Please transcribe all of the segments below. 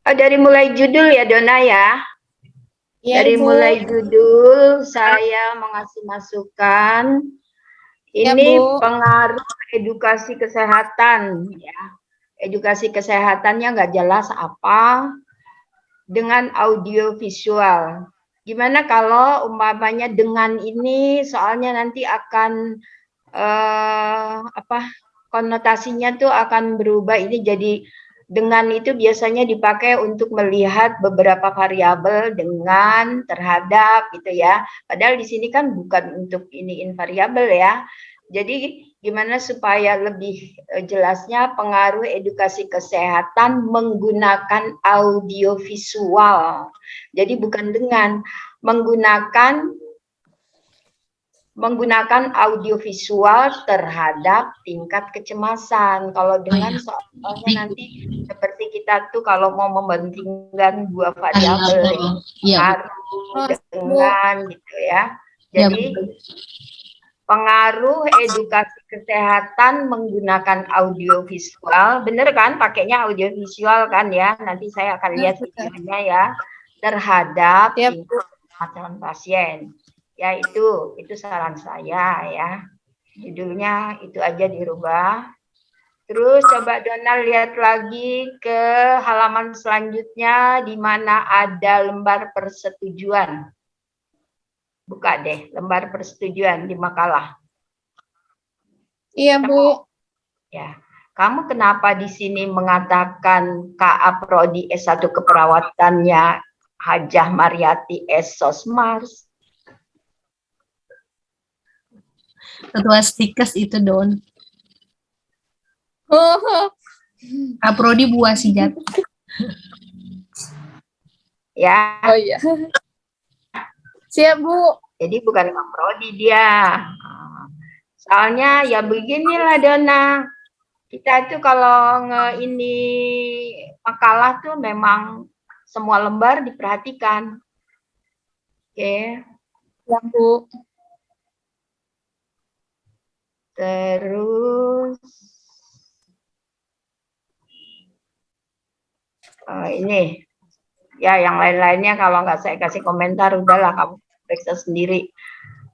Oh, dari mulai judul ya, Dona ya. Iya, Dari Ibu. mulai judul saya mengasih masukan. Ya, Ini Bu. pengaruh edukasi kesehatan ya. Edukasi kesehatannya nggak jelas apa dengan audio visual. Gimana kalau umpamanya dengan ini soalnya nanti akan konotasinya tuh akan berubah, ini jadi dengan itu biasanya dipakai untuk melihat beberapa variabel dengan terhadap gitu ya. Padahal di sini kan bukan untuk iniin variabel ya. Jadi gimana supaya lebih jelasnya pengaruh edukasi kesehatan menggunakan audio visual. Jadi bukan dengan menggunakan audiovisual terhadap tingkat kecemasan. Kalau dengan soalnya nanti seperti kita tuh kalau mau membandingkan dua variabel pengaruh dengan gitu ya. Jadi pengaruh edukasi kesehatan menggunakan audiovisual, bener kan? Pakainya audiovisual kan ya? Nanti saya akan lihat videonya ya, terhadap tingkat kecemasan pasien. Ya itu saran saya ya. Judulnya itu aja dirubah. Terus coba Donald lihat lagi ke halaman selanjutnya di mana ada lembar persetujuan. Buka deh lembar persetujuan di makalah. Iya, Bu. Ya. Kamu kenapa di sini mengatakan KA Prodi S1 keperawatannya Hajah Mariati S. Sosmars? Ketua Stikes itu Don. Aprodi buah sijat. Ya. Oh iya. Siap, Bu. Jadi bukan Aprodi dia. Soalnya ya beginilah Dona. Kita itu kalau ini makalah tuh memang semua lembar diperhatikan. Oke. Ya, Bu. Terus ini ya yang lain-lainnya kalau nggak saya kasih komentar udahlah kamu periksa sendiri.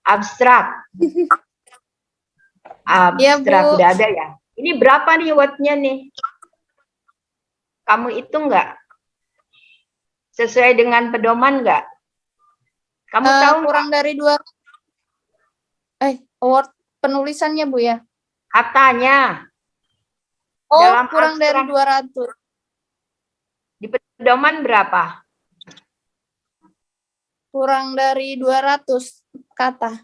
Abstrak Ya, Bu. udah ada ya. Ini berapa nih wattnya nih? Kamu hitung nggak? Sesuai dengan pedoman nggak? Kamu tahu kurang dari 2 word penulisannya, Bu ya? Katanya. Oh, dalam kurang abstrak, dari 200. Di pedoman berapa? Kurang dari 200 kata.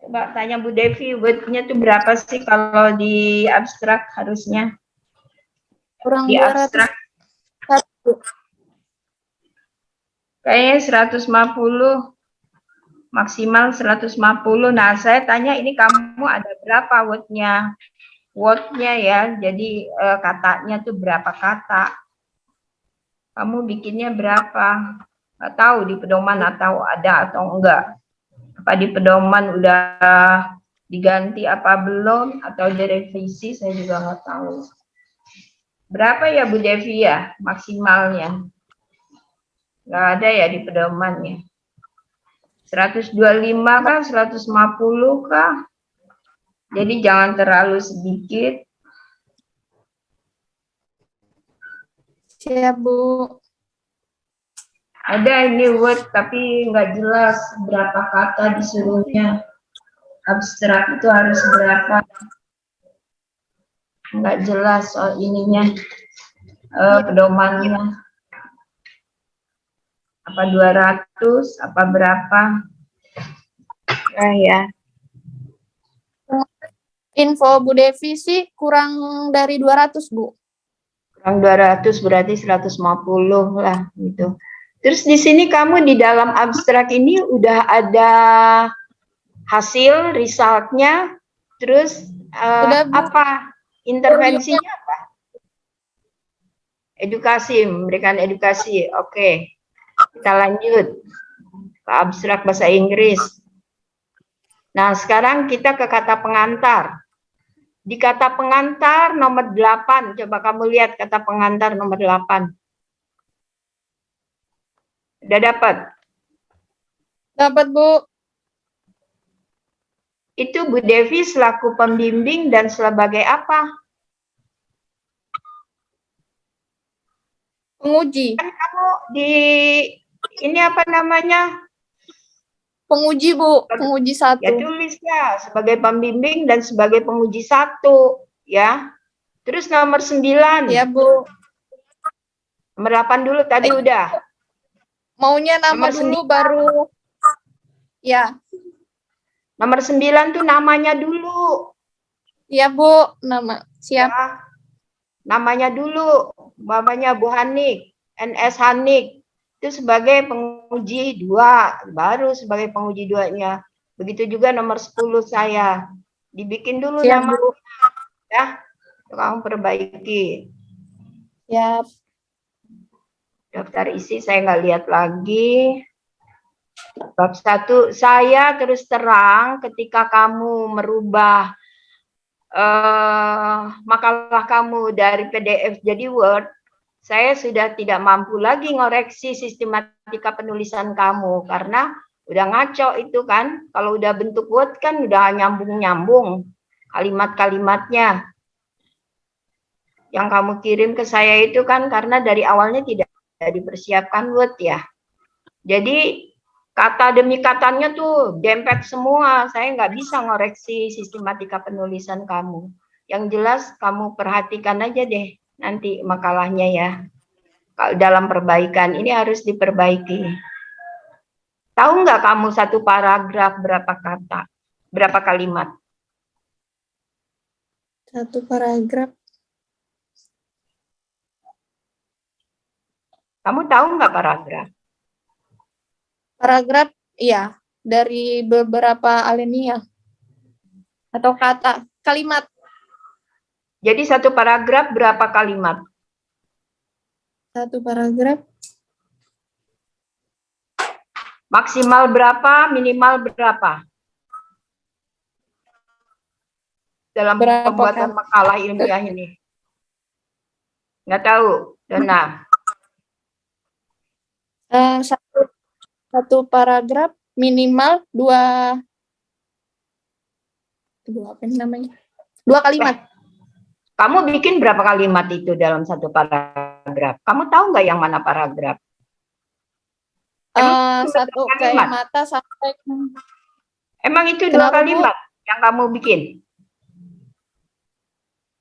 Coba tanya Bu Devi, wordnya tuh berapa sih kalau di abstrak harusnya? Kurang Di 200 abstrak kata. kayaknya 150, maksimal 150. Nah, saya tanya ini kamu ada berapa wordnya? Wordnya ya, jadi katanya tuh berapa kata? Kamu bikinnya berapa? Nggak tahu di pedoman atau ada atau enggak. Apa di pedoman udah diganti apa belum atau direvisi, saya juga nggak tahu. Berapa ya Bu Devi ya maksimalnya? Nggak ada ya di pedomannya. 125 kah? 150 kah? Jadi jangan terlalu sedikit. Siap, Bu. Ada ini word tapi nggak jelas berapa kata disuruhnya. Abstrak itu harus berapa? Nggak jelas soal ininya, pedomannya. Apa 200, apa berapa? Ya. Info Bu Devi sih kurang dari 200, Bu. Kurang 200 berarti 150 lah gitu. Terus di sini kamu di dalam abstrak ini udah ada hasil resultnya, terus apa intervensinya apa? Edukasi, memberikan edukasi. Oke, kita lanjut ke abstrak bahasa Inggris. Nah, sekarang kita ke kata pengantar. Di kata pengantar nomor 8, coba kamu lihat kata pengantar nomor 8. Udah dapat? Dapat, Bu. Itu Bu Devi selaku pembimbing dan sebagai apa? Penguji. Kan kamu di ini apa namanya? Penguji, Bu. Penguji 1. Ya tulis ya, sebagai pembimbing dan sebagai penguji 1, ya. Terus nomor 9. Ya, Bu. Nomor 8 dulu tadi udah. Maunya nama Nomor dulu 9. baru. Ya. Nomor 9 tuh namanya dulu. Ya, Bu. Nama. Siap. Ya. Namanya dulu. Namanya Bu Hanik, NS Hanik. Itu sebagai penguji 2, baru sebagai penguji 2-nya. Begitu juga nomor 10 saya. Dibikin dulu Siap, nama, Bu. ya. Kamu perbaiki. Siap. Daftar isi saya nggak lihat lagi. Bab 1, saya terus terang ketika kamu merubah makalah kamu dari PDF jadi Word, saya sudah tidak mampu lagi ngoreksi sistematika penulisan kamu karena udah ngaco itu kan. Kalau udah bentuk Word kan udah nyambung-nyambung kalimat-kalimatnya. Yang kamu kirim ke saya itu kan karena dari awalnya tidak dipersiapkan Word ya. Jadi kata demi katanya tuh dempet semua. Saya nggak bisa ngoreksi sistematika penulisan kamu. Yang jelas kamu perhatikan aja deh nanti makalahnya ya. Kalau dalam perbaikan ini harus diperbaiki. Tahu nggak kamu satu paragraf berapa kata? Berapa kalimat? Satu paragraf. Kamu tahu nggak paragraf? Paragraf, iya. Dari beberapa alinea. Atau kata. Kalimat. Jadi satu paragraf berapa kalimat? Satu paragraf. Maksimal berapa, minimal berapa? Dalam Berapa pembuatan makalah ilmiah ini. Nggak tahu, Dona. Satu paragraf minimal dua apa namanya? 2 kalimat. Kamu bikin berapa kalimat itu dalam satu paragraf? Kamu tahu nggak yang mana paragraf? Satu kalimat sampai. Emang itu 2 kalimat yang kamu bikin?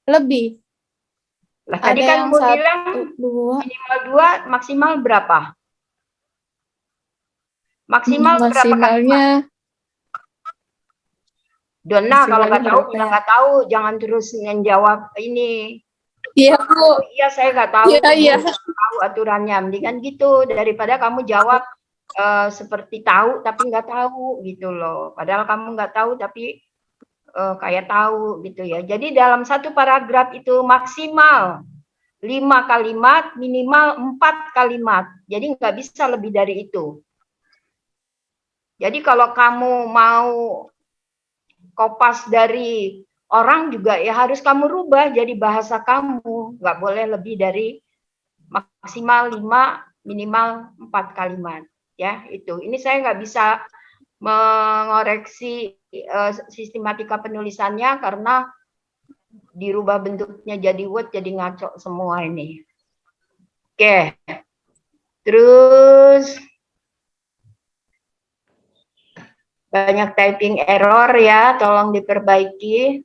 Lebih. Lah tadi kan kamu bilang minimal 2, maksimal berapa? Maksimalnya berapa kalimat? Donna, kalau nggak tahu bilang nggak tahu, jangan terus menjawab ini. Iya, Bu. Iya, saya nggak tahu. Iya. Tahu aturannya, mendingan gitu daripada kamu jawab seperti tahu tapi nggak tahu gitu loh. Padahal kamu nggak tahu tapi kayak tahu gitu ya. Jadi dalam satu paragraf itu maksimal 5 kalimat, minimal 4 kalimat. Jadi nggak bisa lebih dari itu. Jadi kalau kamu mau kopas dari orang juga ya harus kamu rubah jadi bahasa kamu. Nggak boleh lebih dari maksimal 5, minimal 4 kalimat. Ya, itu. Ini saya nggak bisa mengoreksi sistematika penulisannya karena dirubah bentuknya jadi Word, jadi ngaco semua ini. Oke. Terus banyak typing error ya, tolong diperbaiki.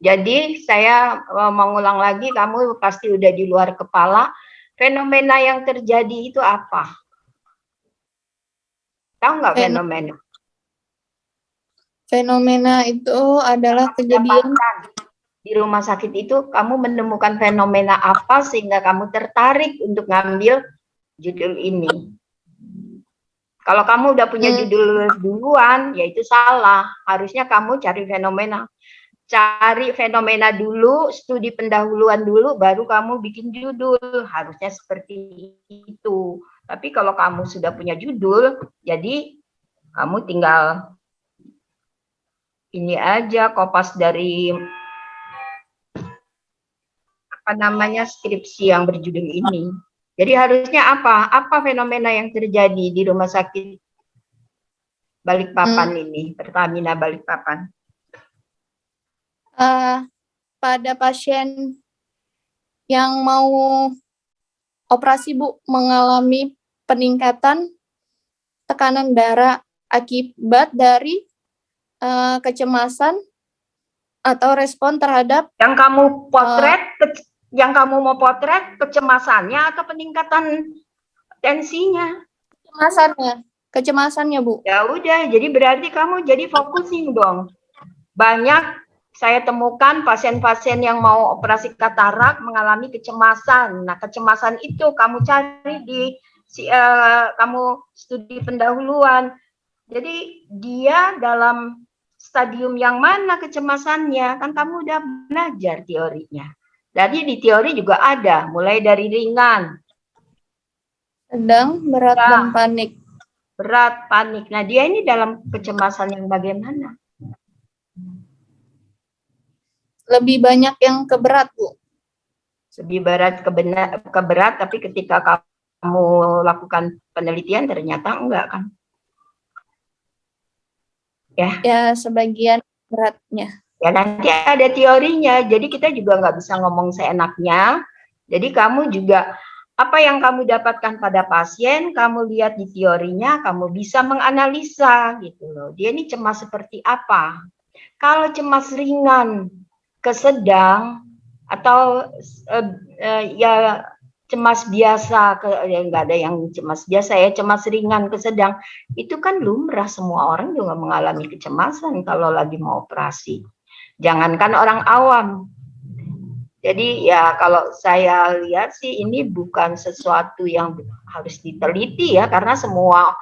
Jadi saya mengulang lagi, kamu pasti udah di luar kepala. Fenomena yang terjadi itu apa? Tahu nggak fenomena? Fenomena itu adalah kejadian di rumah sakit itu. Kamu menemukan fenomena apa sehingga kamu tertarik untuk ngambil judul ini? Kalau kamu udah punya judul duluan, ya itu salah. Harusnya kamu cari fenomena. Cari fenomena dulu, studi pendahuluan dulu, baru kamu bikin judul. Harusnya seperti itu. Tapi kalau kamu sudah punya judul, jadi kamu tinggal ini aja, kopas dari apa namanya skripsi yang berjudul ini. Jadi harusnya apa? Apa fenomena yang terjadi di rumah sakit Balikpapan ini, Pertamina Balikpapan? Pada pasien yang mau operasi, Bu, mengalami peningkatan tekanan darah akibat dari kecemasan atau respon terhadap yang kamu potret, yang kamu mau potret kecemasannya atau peningkatan tensinya? Kecemasannya, Bu. Ya udah, jadi berarti kamu jadi focusing dong. Banyak saya temukan pasien-pasien yang mau operasi katarak mengalami kecemasan. Nah, kecemasan itu kamu cari di kamu studi pendahuluan. Jadi dia dalam stadium yang mana kecemasannya, kan kamu udah belajar teorinya. Jadi di teori juga ada, mulai dari ringan, sedang, berat, ya, dan panik. Berat, panik. Nah, dia ini dalam kecemasan yang bagaimana? Lebih banyak yang ke berat, Bu. Lebih berat ke berat, tapi ketika kamu lakukan penelitian ternyata enggak kan? Ya, sebagian beratnya. Ya nanti ada teorinya, jadi kita juga nggak bisa ngomong seenaknya. Jadi kamu juga, apa yang kamu dapatkan pada pasien, kamu lihat di teorinya, kamu bisa menganalisa gitu loh. Dia ini cemas seperti apa? Kalau cemas ringan ke sedang, atau ya cemas biasa, ya nggak ada yang cemas biasa ya, cemas ringan ke sedang, itu kan lumrah, semua orang juga mengalami kecemasan kalau lagi mau operasi. Jangankan orang awam. Jadi ya kalau saya lihat sih ini bukan sesuatu yang harus diteliti ya, karena semua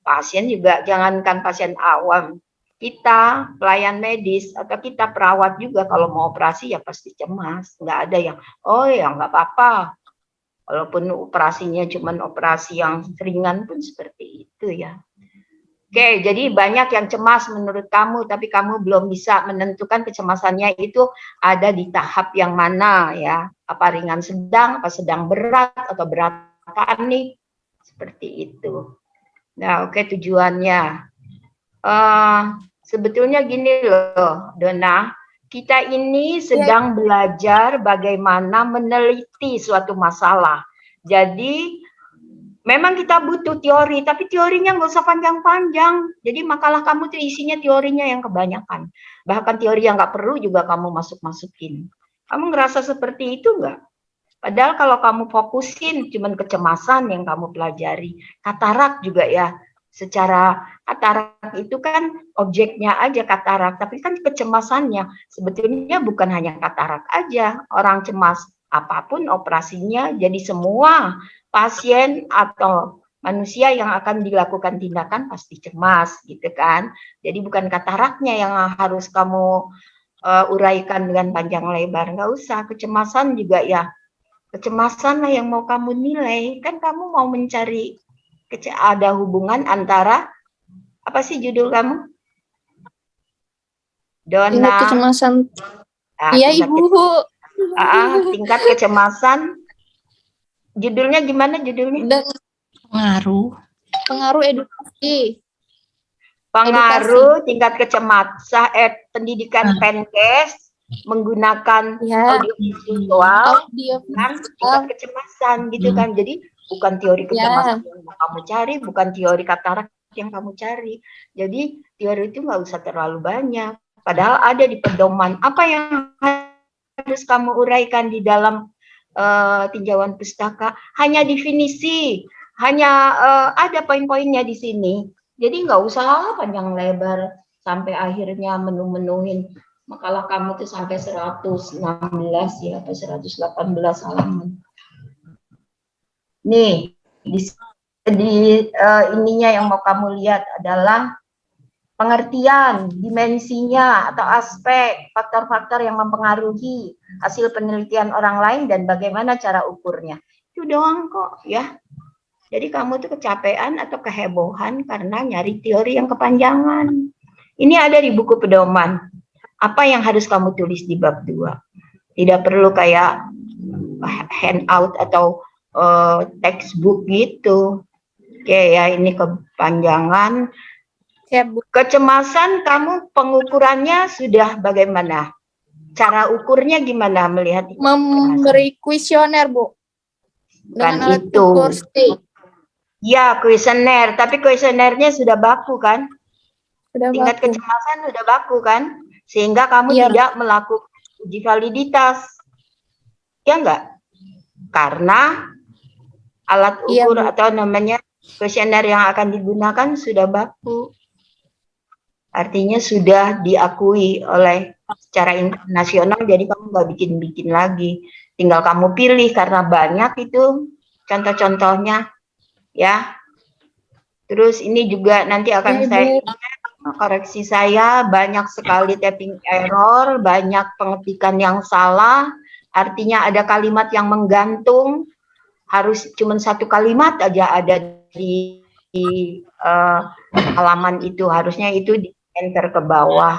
pasien juga, jangankan pasien awam, kita pelayan medis atau kita perawat juga kalau mau operasi ya pasti cemas. Nggak ada yang, oh ya nggak apa-apa. Walaupun operasinya cuma operasi yang ringan pun seperti itu ya. Oke, jadi banyak yang cemas menurut kamu, tapi kamu belum bisa menentukan kecemasannya itu ada di tahap yang mana ya. Apa ringan sedang, apa sedang berat, atau berat panik. Seperti itu. Nah, oke, tujuannya. Sebetulnya gini loh, Dona. Kita ini sedang belajar bagaimana meneliti suatu masalah. Jadi memang kita butuh teori, tapi teorinya nggak usah panjang-panjang. Jadi makalah kamu tuh isinya teorinya yang kebanyakan. Bahkan teori yang nggak perlu juga kamu masuk-masukin. Kamu ngerasa seperti itu nggak? Padahal kalau kamu fokusin cuman kecemasan yang kamu pelajari. Katarak juga ya. Secara katarak itu kan objeknya aja katarak, tapi kan kecemasannya sebetulnya bukan hanya katarak aja. Orang cemas apapun operasinya, jadi semua pasien atau manusia yang akan dilakukan tindakan pasti cemas gitu kan. Jadi bukan kataraknya yang harus kamu uraikan dengan panjang lebar, nggak usah. Kecemasan juga ya, kecemasan lah yang mau kamu nilai. Kan kamu mau mencari ada hubungan antara, apa sih judul kamu? Dona. Kecemasan. Iya, Ibu. Tingkat kecemasan. Judulnya gimana judulnya? Dan pengaruh edukasi. Pengaruh tingkat kecemasan pendidikan Penkes menggunakan audiovisual dan tingkat kecemasan gitu kan. Jadi bukan teori kecemasan yang kamu cari, bukan teori katarak yang kamu cari. Jadi teori itu nggak usah terlalu banyak. Padahal ada di pedoman. Apa yang harus kamu uraikan di dalam tinjauan pustaka? Hanya definisi, hanya ada poin-poinnya di sini. Jadi nggak usah panjang lebar sampai akhirnya menu-menuhin makalah kamu tuh sampai 116 ya, atau 118 halaman. Nih, ininya yang mau kamu lihat adalah pengertian, dimensinya, atau aspek, faktor-faktor yang mempengaruhi hasil penelitian orang lain dan bagaimana cara ukurnya. Itu doang kok ya. Jadi kamu tuh kecapean atau kehebohan karena nyari teori yang kepanjangan. Ini ada di buku pedoman. Apa yang harus kamu tulis di bab 2? Tidak perlu kayak handout atau textbook gitu. Oke ya, ini kepanjangan. Kecemasan kamu pengukurannya sudah bagaimana? Cara ukurnya gimana melihat memberi kuesioner, Bu. Dengan alat itu. ukur stick. Ya, kuesioner, tapi kuesionernya sudah baku kan? Sudah Tingkat baku. kecemasan sudah baku kan? Sehingga kamu tidak melakukan uji validitas. Ya enggak? Karena alat ukur atau namanya kuesioner yang akan digunakan sudah baku. Artinya sudah diakui oleh secara internasional, jadi kamu nggak bikin-bikin lagi. Tinggal kamu pilih karena banyak itu contoh-contohnya, ya. Terus ini juga nanti akan saya koreksi, saya banyak sekali typing error, banyak pengetikan yang salah. Artinya ada kalimat yang menggantung, harus cuma satu kalimat aja ada di halaman itu, harusnya itu di enter ke bawah.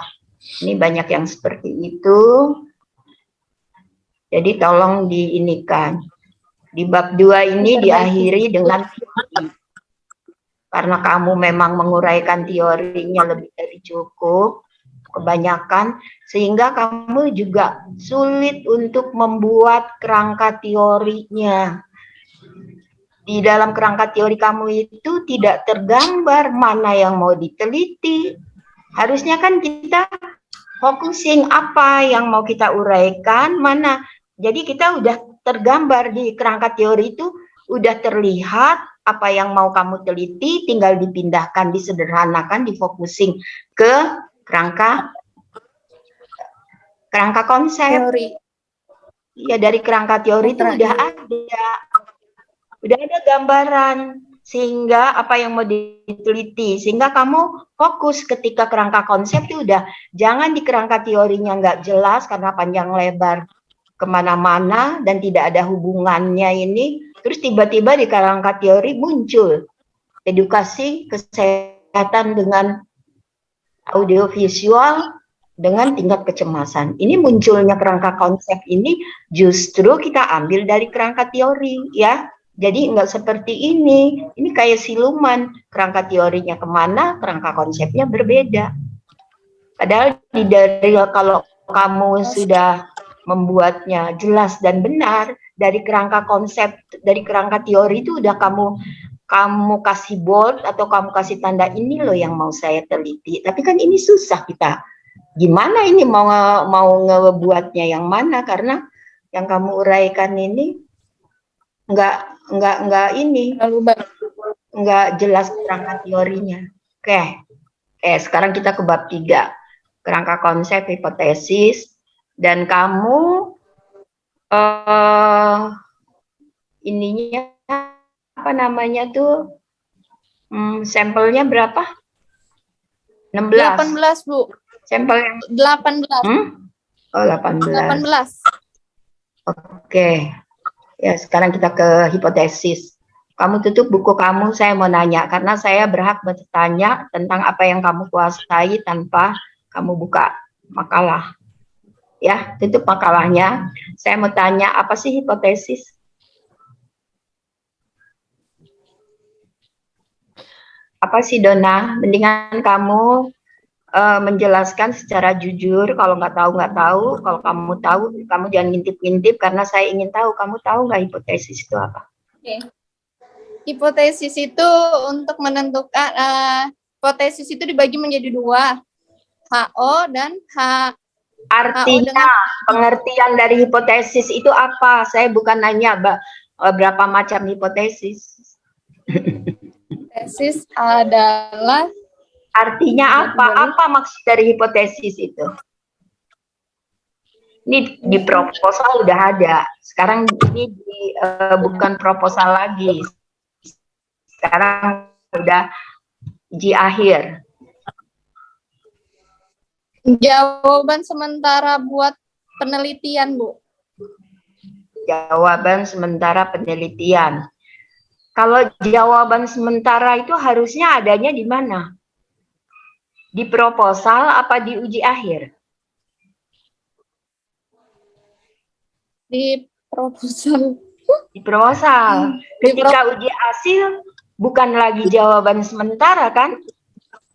Ini banyak yang seperti itu. Jadi tolong diinikan. Di bab 2 ini diakhiri dengan teori. Karena kamu memang menguraikan teorinya lebih dari cukup, kebanyakan, sehingga kamu juga sulit untuk membuat kerangka teorinya. Di dalam kerangka teori kamu itu tidak tergambar mana yang mau diteliti. Harusnya kan kita focusing apa yang mau kita uraikan, mana. Jadi kita udah tergambar di kerangka teori itu, udah terlihat apa yang mau kamu teliti, tinggal dipindahkan, disederhanakan, difocusing ke kerangka konsep. Teori. Ya, dari kerangka teori itu udah ada gambaran, sehingga apa yang mau diteliti, sehingga kamu fokus ketika kerangka konsep itu udah, jangan di kerangka teorinya nggak jelas karena panjang lebar kemana-mana dan tidak ada hubungannya ini, terus tiba-tiba di kerangka teori muncul edukasi kesehatan dengan audiovisual dengan tingkat kecemasan. Ini munculnya kerangka konsep ini justru kita ambil dari kerangka teori, ya. Jadi nggak seperti ini kayak siluman, kerangka teorinya kemana, kerangka konsepnya berbeda. Padahal dari kalau kamu sudah membuatnya jelas dan benar, dari kerangka konsep, dari kerangka teori itu udah kamu kasih bold atau kamu kasih tanda, ini loh yang mau saya teliti. Tapi kan ini susah kita. Gimana ini mau ngebuatnya yang mana, karena yang kamu uraikan ini nggak ini, nggak jelas kerangka teorinya. Oke, sekarang kita ke bab 3, kerangka konsep hipotesis, dan kamu ininya apa namanya tuh, sampelnya berapa? 16. 18, Bu. Sampel yang 18. Oh, 18. Oke. Ya, sekarang kita ke hipotesis. Kamu tutup buku kamu, saya mau nanya, karena saya berhak bertanya tentang apa yang kamu kuasai tanpa kamu buka makalah. Ya, tutup makalahnya. Saya mau tanya, apa sih hipotesis? Apa sih, Dona? Mendingan kamu menjelaskan secara jujur. Kalau nggak tahu. Kalau kamu tahu, kamu jangan ngintip-ngintip, karena saya ingin tahu. Kamu tahu nggak hipotesis itu apa? Oke. Hipotesis itu untuk menentukan, hipotesis itu dibagi menjadi 2, HO dan H. Artinya, pengertian dari hipotesis itu apa? Saya bukan nanya berapa macam hipotesis. Hipotesis adalah, artinya apa? Apa maksud dari hipotesis itu? Ini di proposal udah ada. Sekarang ini bukan proposal lagi. Sekarang udah uji akhir. Jawaban sementara buat penelitian, Bu. Jawaban sementara penelitian. Kalau jawaban sementara itu harusnya adanya di mana? Di proposal apa di uji akhir? Di proposal. Di proposal. Ketika uji hasil bukan lagi jawaban sementara kan?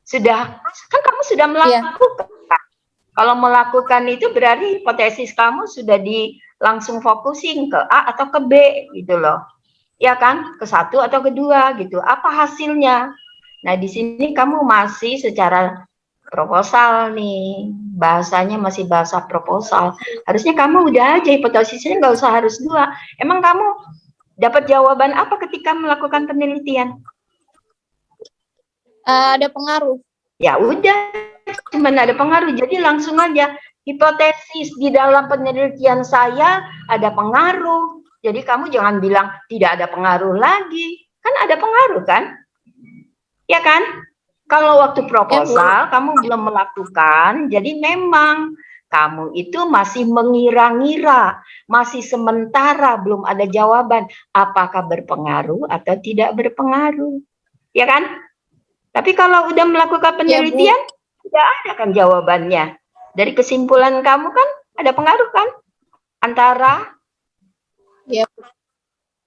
Sudah, kan kamu sudah melakukan. Kalau melakukan itu berarti hipotesis kamu sudah langsung fokusin ke A atau ke B gitu loh. Ya kan? Ke satu atau kedua gitu. Apa hasilnya? Nah, di sini kamu masih secara proposal nih. Bahasanya masih bahasa proposal. Harusnya kamu udah aja hipotesisnya nggak usah harus 2. Emang kamu dapat jawaban apa ketika melakukan penelitian? Ada pengaruh. Ya udah, cuma ada pengaruh. Jadi langsung aja hipotesis di dalam penelitian saya ada pengaruh. Jadi kamu jangan bilang tidak ada pengaruh lagi. Kan ada pengaruh kan? Ya kan? Kalau waktu proposal kamu belum melakukan, jadi memang kamu itu masih mengira-ngira, masih sementara belum ada jawaban apakah berpengaruh atau tidak berpengaruh. Ya kan? Tapi kalau udah melakukan penelitian, tidak ada kan jawabannya. Dari kesimpulan kamu kan ada pengaruh kan?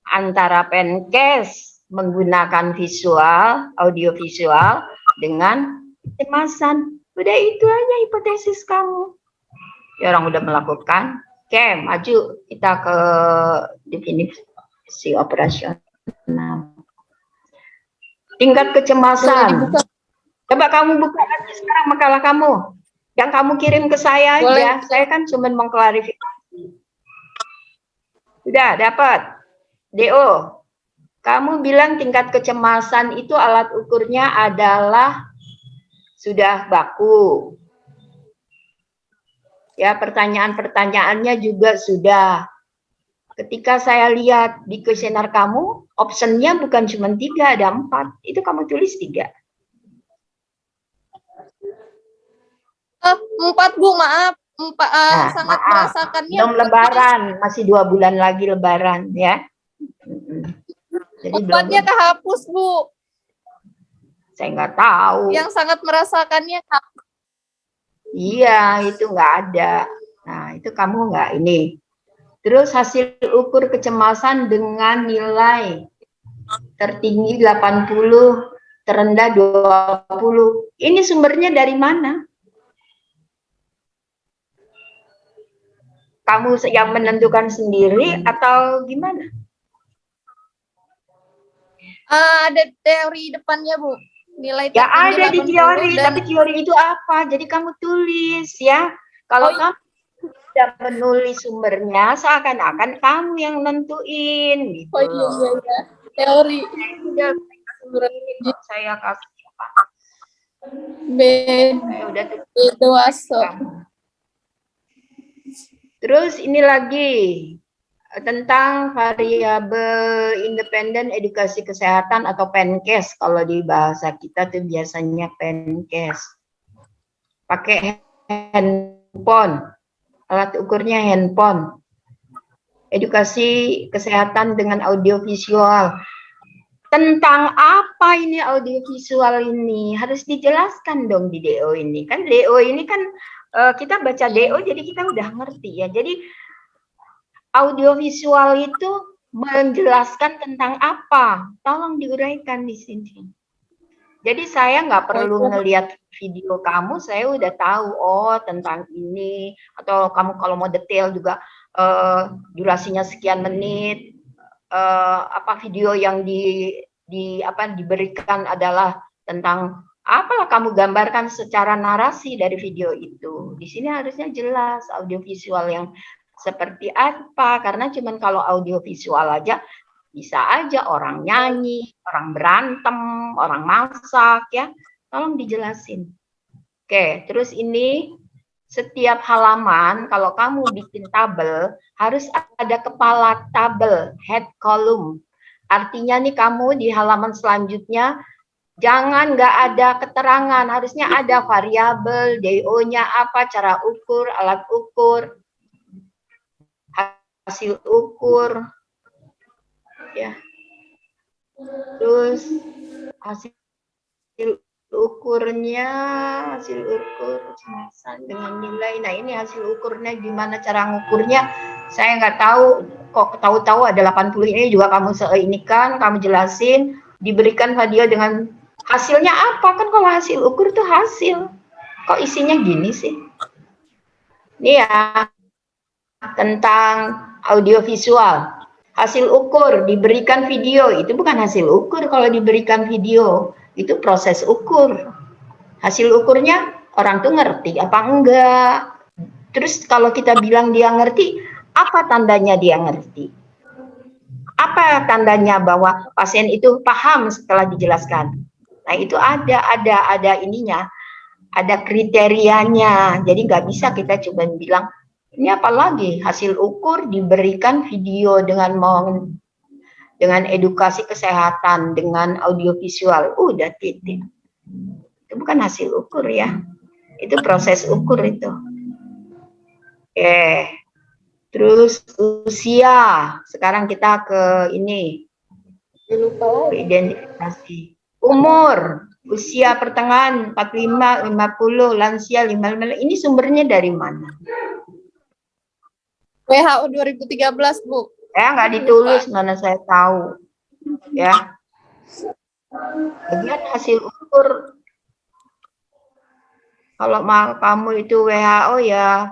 Antara Penkes menggunakan visual, audiovisual dengan kecemasan. Udah itu aja hipotesis kamu. Ya orang udah melakukan. Oke, maju kita ke definisi operasional. Tingkat kecemasan. Coba kamu buka lagi sekarang makalah kamu. Yang kamu kirim ke saya aja. Saya kan cuma mengklarifikasi. Sudah dapat. DO. Kamu bilang tingkat kecemasan itu alat ukurnya adalah sudah baku. Ya, pertanyaan-pertanyaannya juga sudah. Ketika saya lihat di kuesioner kamu, optionnya bukan cuma 3, ada 4. Itu kamu tulis 3. 4, Bu, maaf. Nah, sangat maaf. merasakannya. Belum lebaran, masih 2 bulan lagi lebaran ya. Jadi 4-nya kehapus, Bu. Saya nggak tahu. Yang sangat merasakannya. Iya, itu nggak ada. Nah, itu kamu nggak ini. Terus hasil ukur kecemasan dengan nilai tertinggi 80, terendah 20. Ini sumbernya dari mana? Kamu yang menentukan sendiri atau gimana? Ada teori depannya, Bu. Nilai ya ada di teori, dan... tapi teori itu apa? Jadi kamu tulis ya. Kalau kamu sudah menulis sumbernya, seakan-akan kamu yang nentuin gitu. Oh iya. Teori. Saya kasih apa? Bedoaso. Terus ini lagi tentang variabel independen edukasi kesehatan atau Penkes. Kalau di bahasa kita tuh biasanya Penkes. Pakai handphone, alat ukurnya handphone. Edukasi kesehatan dengan audiovisual. Tentang apa ini audiovisual ini? Harus dijelaskan dong di DO ini. Kan DO ini kan kita baca DO jadi kita udah ngerti ya. Jadi audiovisual itu menjelaskan tentang apa? Tolong diuraikan di sini. Jadi saya nggak perlu ngelihat video kamu, saya udah tahu oh tentang ini. Atau kamu kalau mau detail juga durasinya sekian menit. Apa video yang diberikan adalah tentang apalah kamu gambarkan secara narasi dari video itu. Di sini harusnya jelas audiovisual yang seperti apa, karena cuman kalau audiovisual aja bisa aja orang nyanyi, orang berantem, orang masak ya. Tolong dijelasin. Oke, terus ini setiap halaman kalau kamu bikin tabel harus ada kepala tabel, head column. Artinya nih kamu di halaman selanjutnya jangan nggak ada keterangan, harusnya ada variabel, DO-nya apa, cara ukur, alat ukur, hasil ukur, ya. Terus hasil ukurnya, hasil ukur kecemasan dengan nilai. Nah ini hasil ukurnya gimana cara ngukurnya? Saya nggak tahu, kok tahu-tahu ada 80 ini juga kamu seinikan, kamu jelasin, diberikan hadiah dengan hasilnya apa? Kan kalau hasil ukur itu hasil. Kok isinya gini sih? Ini ya, tentang audiovisual. Hasil ukur diberikan video, itu bukan hasil ukur kalau diberikan video. Itu proses ukur. Hasil ukurnya orang tuh ngerti apa enggak. Terus kalau kita bilang dia ngerti, apa tandanya dia ngerti? Apa tandanya bahwa pasien itu paham setelah dijelaskan? Nah, itu ada ininya, ada kriterianya. Jadi nggak bisa kita cuma bilang ini apalagi hasil ukur diberikan video dengan edukasi kesehatan, dengan audiovisual. Udah titik. Itu bukan hasil ukur ya. Itu proses ukur itu. Oke. Terus usia. Sekarang kita ke ini. Lupa. Identifikasi. Umur. Usia pertengahan 45, 50, lansia 55. Ini sumbernya dari mana? WHO 2013, Bu. Ya, nggak ditulis, mana saya tahu. Ya. Bagian hasil ukur. Kalau kamu itu WHO ya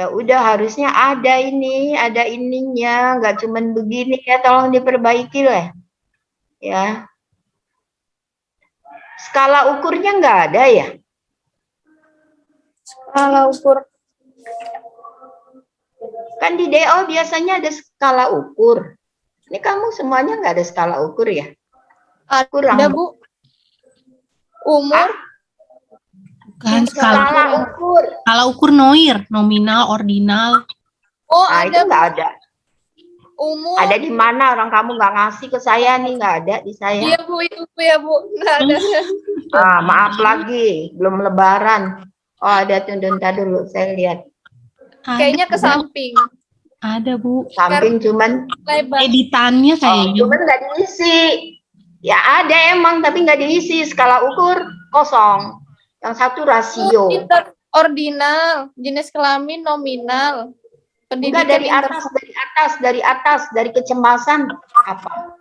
udah harusnya ada ini, ada ininya, nggak cuman begini ya, tolong diperbaiki lah. Ya. Skala ukurnya nggak ada ya? Skala ukur. Kan di DO biasanya ada skala ukur. Ini kamu semuanya nggak ada skala ukur ya? Kurang. Ada, Bu. Umur. Bukan Skala ukur. skala ukur Noir, nominal, ordinal. Oh, Nah, itu ada. nggak ada. Umur. Ada di mana orang kamu nggak ngasih ke saya nih, nggak ada di saya. Iya, Bu, itu ya, Bu. Nggak ada. Maaf lagi, belum lebaran. Oh, ada tuh, ntar dulu saya lihat. Kayaknya ke samping. Ada, Bu. Samping cuman Lebar. Editannya kayaknya. cuman nggak diisi. Ya ada emang, tapi nggak diisi. Skala ukur kosong. Yang satu rasio. Ordinal, jenis kelamin nominal. Enggak, dari atas, dari kecemasan apa?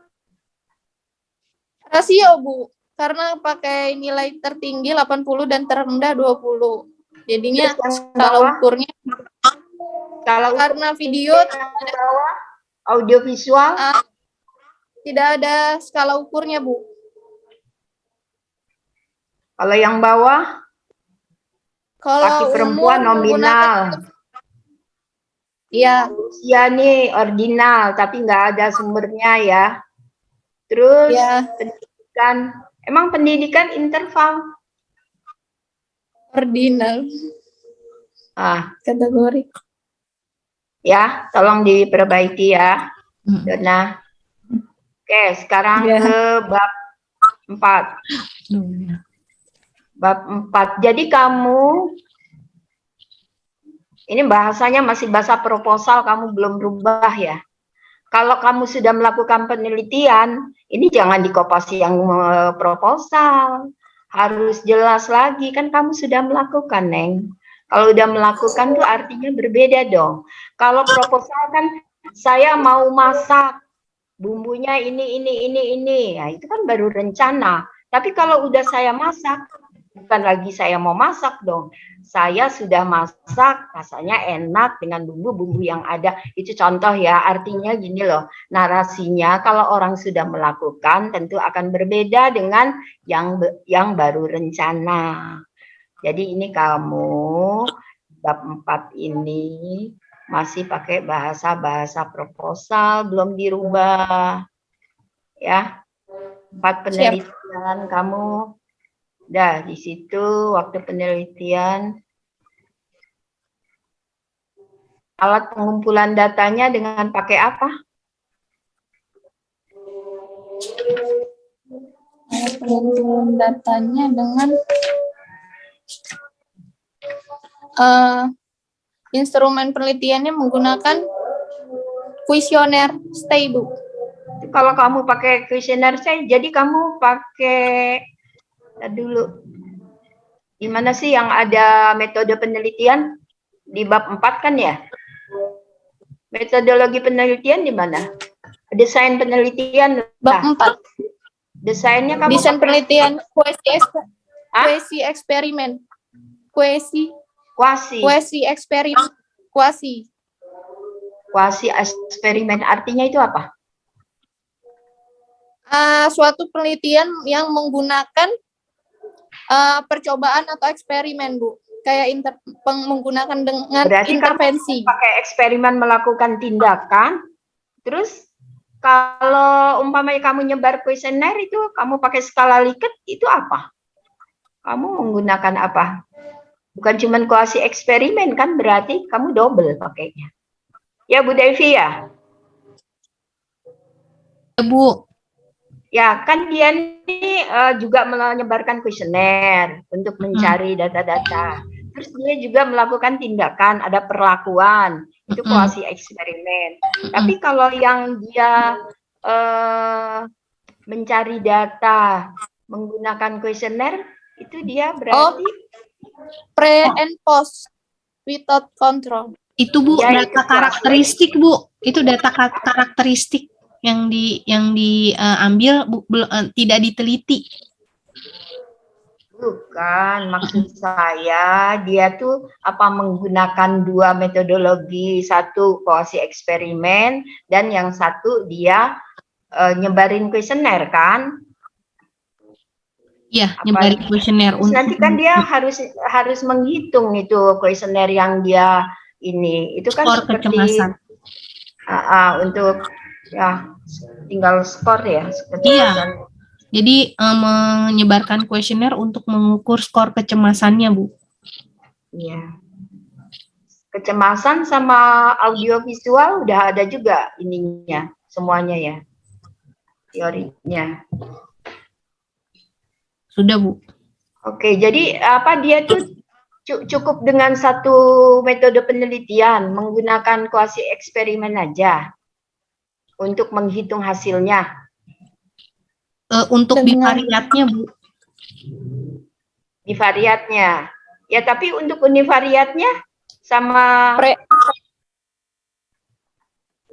Rasio, Bu. Karena pakai nilai tertinggi 80 dan terendah 20. Jadinya Terus yang skala bawah? ukurnya Kalau karena video bawah, audiovisual, tidak ada skala ukurnya, Bu. kalau yang bawah Kalau laki perempuan nominal. Iya. Usia nih ordinal, tapi nggak ada sumbernya ya. Terus Ya. pendidikan, emang pendidikan interval. Ordinal kategori. Ya, tolong diperbaiki ya, Dona. Oke, sekarang ke bab 4. Bab 4. Jadi kamu, ini bahasanya masih bahasa proposal, kamu belum rubah ya. Kalau kamu sudah melakukan penelitian, ini jangan dikopas yang proposal. Harus jelas lagi, kan kamu sudah melakukan, Neng. Kalau udah melakukan tuh artinya berbeda dong. Kalau proposal kan saya mau masak, bumbunya ini. Ya, itu kan baru rencana. Tapi kalau udah saya masak, bukan lagi saya mau masak dong. Saya sudah masak, rasanya enak dengan bumbu-bumbu yang ada. Itu contoh ya, artinya gini loh. Narasinya kalau orang sudah melakukan tentu akan berbeda dengan yang baru rencana. Jadi ini kamu bab 4 ini masih pakai bahasa proposal, belum dirubah. Ya. 4 penelitian kamu. Dah, di situ waktu penelitian alat pengumpulan datanya dengan pakai apa? Alat pengumpulan datanya dengan instrumen penelitiannya menggunakan kuesioner STAY, Bu. Kalau kamu pakai kuesioner STAY, jadi kamu pakai dulu. Gimana sih yang ada metode penelitian? Di bab 4 kan ya? Metodologi penelitian di mana? Desain penelitian. Bab 4. Desainnya kamu Desain penelitian kuesi eksperimen. Kuesi eksperimen. Kuasi eksperimen artinya itu apa? Suatu penelitian yang menggunakan percobaan atau eksperimen, Bu. Kayak menggunakan dengan berarti intervensi. Kamu pakai eksperimen melakukan tindakan, terus kalau umpamanya kamu nyebar kuesioner itu kamu pakai skala Likert, itu apa? Kamu menggunakan apa? Bukan cuma kuasi eksperimen kan, berarti kamu double pakainya. Ya Bu Devi ya? Ya Bu. Ya kan dia ini juga menyebarkan kuesioner untuk mencari data-data. Terus dia juga melakukan tindakan, ada perlakuan, itu kuasi eksperimen. Tapi kalau yang dia mencari data menggunakan kuesioner, itu dia berarti pre and post without control. Itu Bu, ya, data karakteristik Bu. Itu data karakteristik yang diambil tidak diteliti. Bukan, maksud saya dia tuh menggunakan dua metodologi, satu kuasi eksperimen dan yang satu dia nyebarin kuesioner kan? Iya, nyebarin kuesioner. Nanti kan dia harus menghitung itu kuesioner yang dia ini, itu kan skor seperti kecemasan. Untuk ya tinggal skor ya. Iya. Jadi menyebarkan kuesioner untuk mengukur skor kecemasannya, Bu. Iya. Kecemasan sama audiovisual udah ada juga ininya, semuanya ya. Teorinya. Sudah, Bu. Oke, jadi dia tuh cukup dengan satu metode penelitian menggunakan kuasi eksperimen aja untuk menghitung hasilnya. Untuk bivariatnya, Bu. Bivariatnya. Ya, tapi untuk univariatnya sama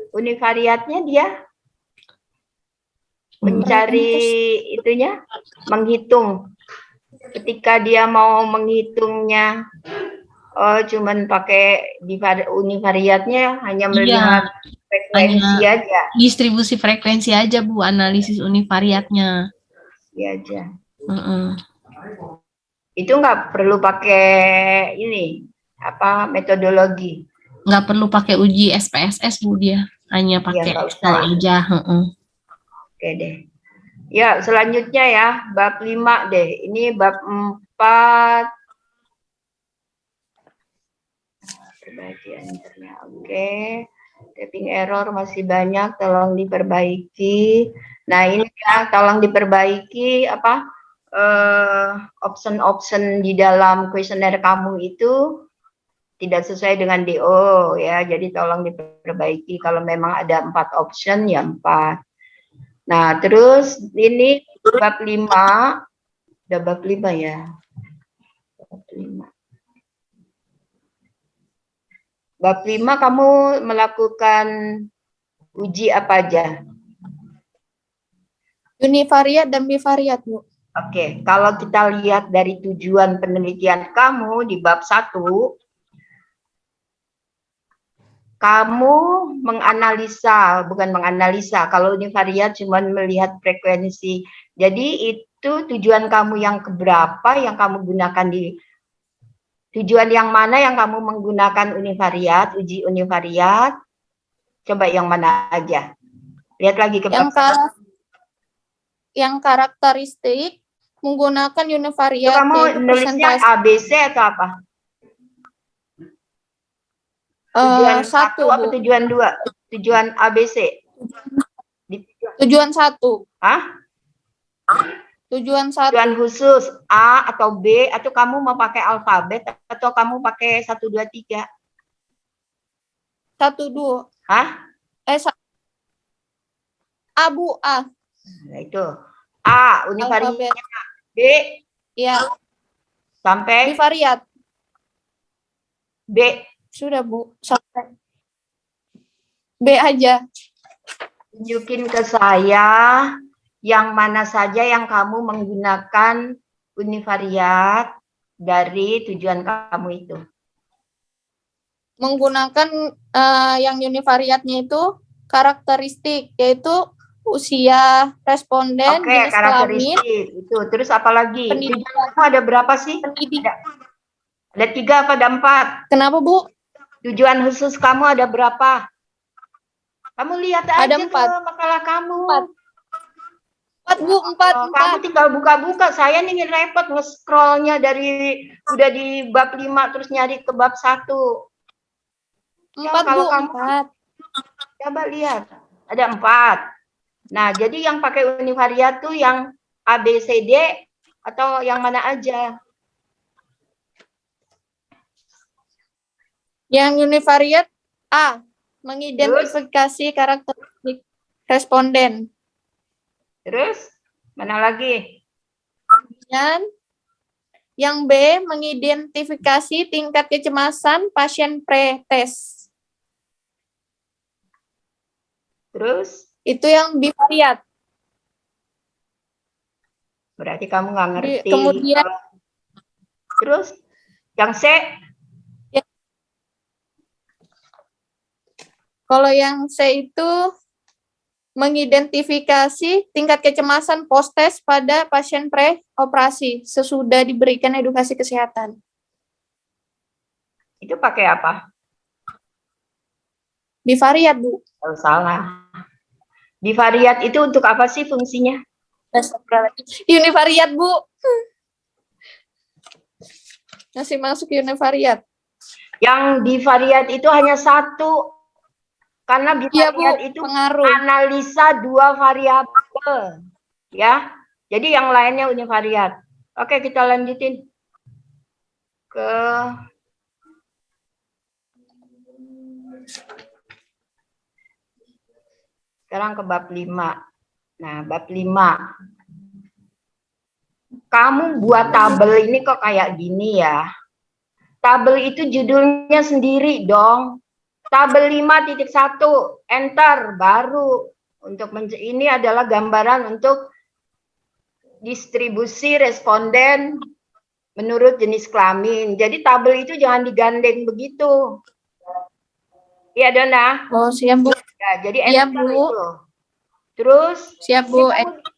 univariatnya dia mencari itunya, menghitung. Ketika dia mau menghitungnya, cuman pakai univariatnya hanya melihat frekuensi aja. Distribusi frekuensi aja, Bu, analisis univariatnya. Iya aja. Itu nggak perlu pakai ini, metodologi. Nggak perlu pakai uji SPSS, Bu, dia. Hanya pakai Excel aja. Oke deh. Ya, selanjutnya ya, bab 5 deh. Ini bab 4. Oke. Typing error masih banyak, tolong diperbaiki. Nah, ini ya, tolong diperbaiki option-option di dalam kuesioner kamu itu tidak sesuai dengan DO ya. Jadi tolong diperbaiki, kalau memang ada 4 option ya 4. Nah, terus ini bab 5. Udah bab 5 ya. Bab 5. Bab 5 kamu melakukan uji apa aja? Univariat dan bivariat, Bu. Oke, kalau kita lihat dari tujuan penelitian kamu di bab 1, kamu bukan menganalisa, kalau univariat cuma melihat frekuensi. Jadi itu tujuan kamu yang keberapa yang kamu gunakan tujuan yang mana yang kamu menggunakan univariat, uji univariat? Coba yang mana aja? Lihat lagi ke yang karakteristik menggunakan univariat. Itu kamu nulisnya ABC atau apa? Tujuan 1 apa tujuan 2? Tujuan ABC? Tujuan 1. Hah? Tujuan 1. Tujuan khusus A atau B, atau kamu mau pakai alfabet atau kamu pakai 1, 2, 3? 1, 2. Hah? A, Bu, A. Nah, itu. A, univariat. B? Iya. Sampai? Bivariat. B. Sudah, Bu. Sampai B aja. Tunjukin ke saya yang mana saja yang kamu menggunakan univariat dari tujuan kamu itu. Menggunakan yang univariatnya itu karakteristik, yaitu usia responden, Oke, jenis kelamin, karakteristik itu. Terus apa lagi? pendidikan. Tujuan kamu ada berapa sih? Ada 3 apa ada 4? Kenapa, Bu? Tujuan khusus kamu ada berapa? Kamu lihat aja Ada 4. ke makalah kamu. 4, Bu, 4. Kamu tinggal buka-buka. Saya nih repot nge-scrollnya dari udah di bab 5 terus nyari ke bab 1. 4, kalau Bu, kamu 4. Coba lihat. Ada 4. Nah, jadi yang pakai univariat tuh yang A, B, C, D atau yang mana aja? Yang univariat A, mengidentifikasi karakteristik responden. Terus, mana lagi? Dan yang B, mengidentifikasi tingkat kecemasan pasien pre-tes. Terus? Itu yang bivariat. Berarti kamu nggak ngerti. Kemudian, terus, yang C? Kalau yang C itu mengidentifikasi tingkat kecemasan post-tes pada pasien pre-operasi sesudah diberikan edukasi kesehatan. Itu pakai apa? Bivariat, Bu. Oh, salah. Bivariat itu untuk apa sih fungsinya? Univariat, Bu. Masih masuk univariat. Yang bivariat itu hanya satu. Karena bivariat itu pengaruh. Analisa 2 variabel. Ya. Jadi yang lainnya univariat. Oke, kita lanjutin ke sekarang ke bab 5. Nah, bab 5. Kamu buat tabel ini kok kayak gini ya. Tabel itu judulnya sendiri dong. Tabel 5.1, enter, baru. Untuk ini adalah gambaran untuk distribusi responden menurut jenis kelamin. Jadi tabel itu jangan digandeng begitu. Iya, Dona? Oh, siap, Bu. Ya, jadi iya, enter Bu. itu. Terus, siap, Bu.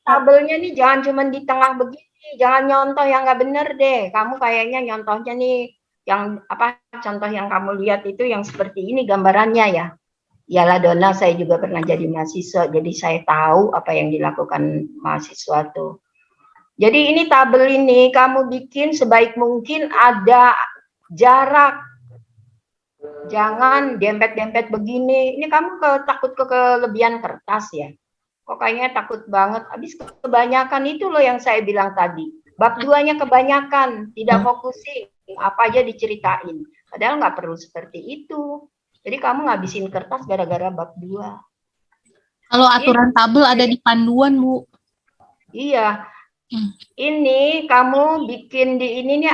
Tabelnya nih jangan cuma di tengah begini. Jangan nyontoh yang nggak bener deh. Kamu kayaknya nyontohnya nih, yang apa contoh yang kamu lihat itu yang seperti ini gambarannya ya. Iyalah Dona, saya juga pernah jadi mahasiswa, jadi saya tahu apa yang dilakukan mahasiswa tuh. Jadi ini tabel ini kamu bikin sebaik mungkin ada jarak. Jangan dempet-dempet begini. Ini kamu takut kelebihan kertas ya? Kok kayaknya takut banget. Habis kebanyakan itu loh yang saya bilang tadi. Bab 2-nya kebanyakan, tidak fokusin. Apa aja diceritain. Padahal nggak perlu seperti itu. Jadi kamu ngabisin kertas gara-gara bab 2. Kalau aturan tabel ada di panduan, Bu. Iya. Ini kamu bikin di ini nih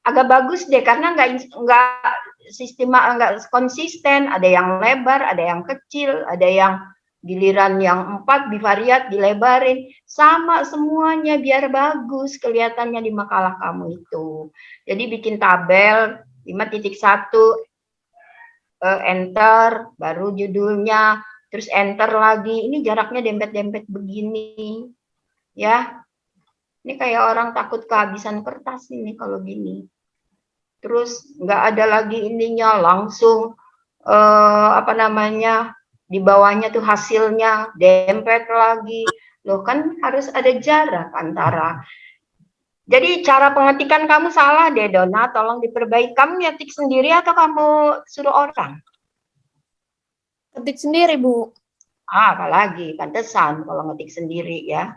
agak bagus deh karena nggak nggak konsisten. Ada yang lebar, ada yang kecil, ada yang giliran yang 4 bivariat dilebarin. Sama semuanya biar bagus kelihatannya di makalah kamu itu. Jadi bikin tabel 5.1 enter, baru judulnya, terus enter lagi. Ini jaraknya dempet-dempet begini. Ya. Ini kayak orang takut kehabisan kertas ini kalau gini. Terus nggak ada lagi ininya, langsung apa namanya, di bawahnya tuh hasilnya, dempet lagi. Loh kan harus ada jarak antara. Jadi cara pengetikan kamu salah deh, Dona. Tolong diperbaiki. Kamu ngetik sendiri atau kamu suruh orang? Ketik sendiri, Bu. Apalagi, pantesan kalau ngetik sendiri ya.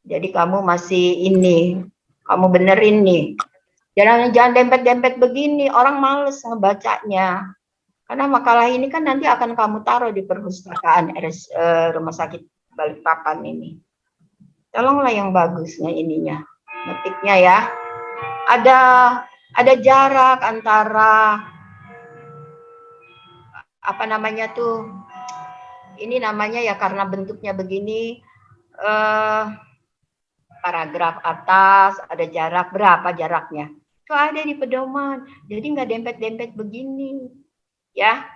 Jadi kamu masih ini, kamu benerin nih. Jangan dempet-dempet begini, orang males ngebacanya. Karena makalah ini kan nanti akan kamu taruh di perpustakaan Rumah Sakit Balikpapan ini. Tolonglah yang bagusnya ininya, ngetiknya ya. Ada jarak antara apa namanya tuh, ini namanya ya karena bentuknya begini, paragraf atas ada jarak berapa jaraknya, itu ada di pedoman, jadi nggak dempet-dempet begini, ya.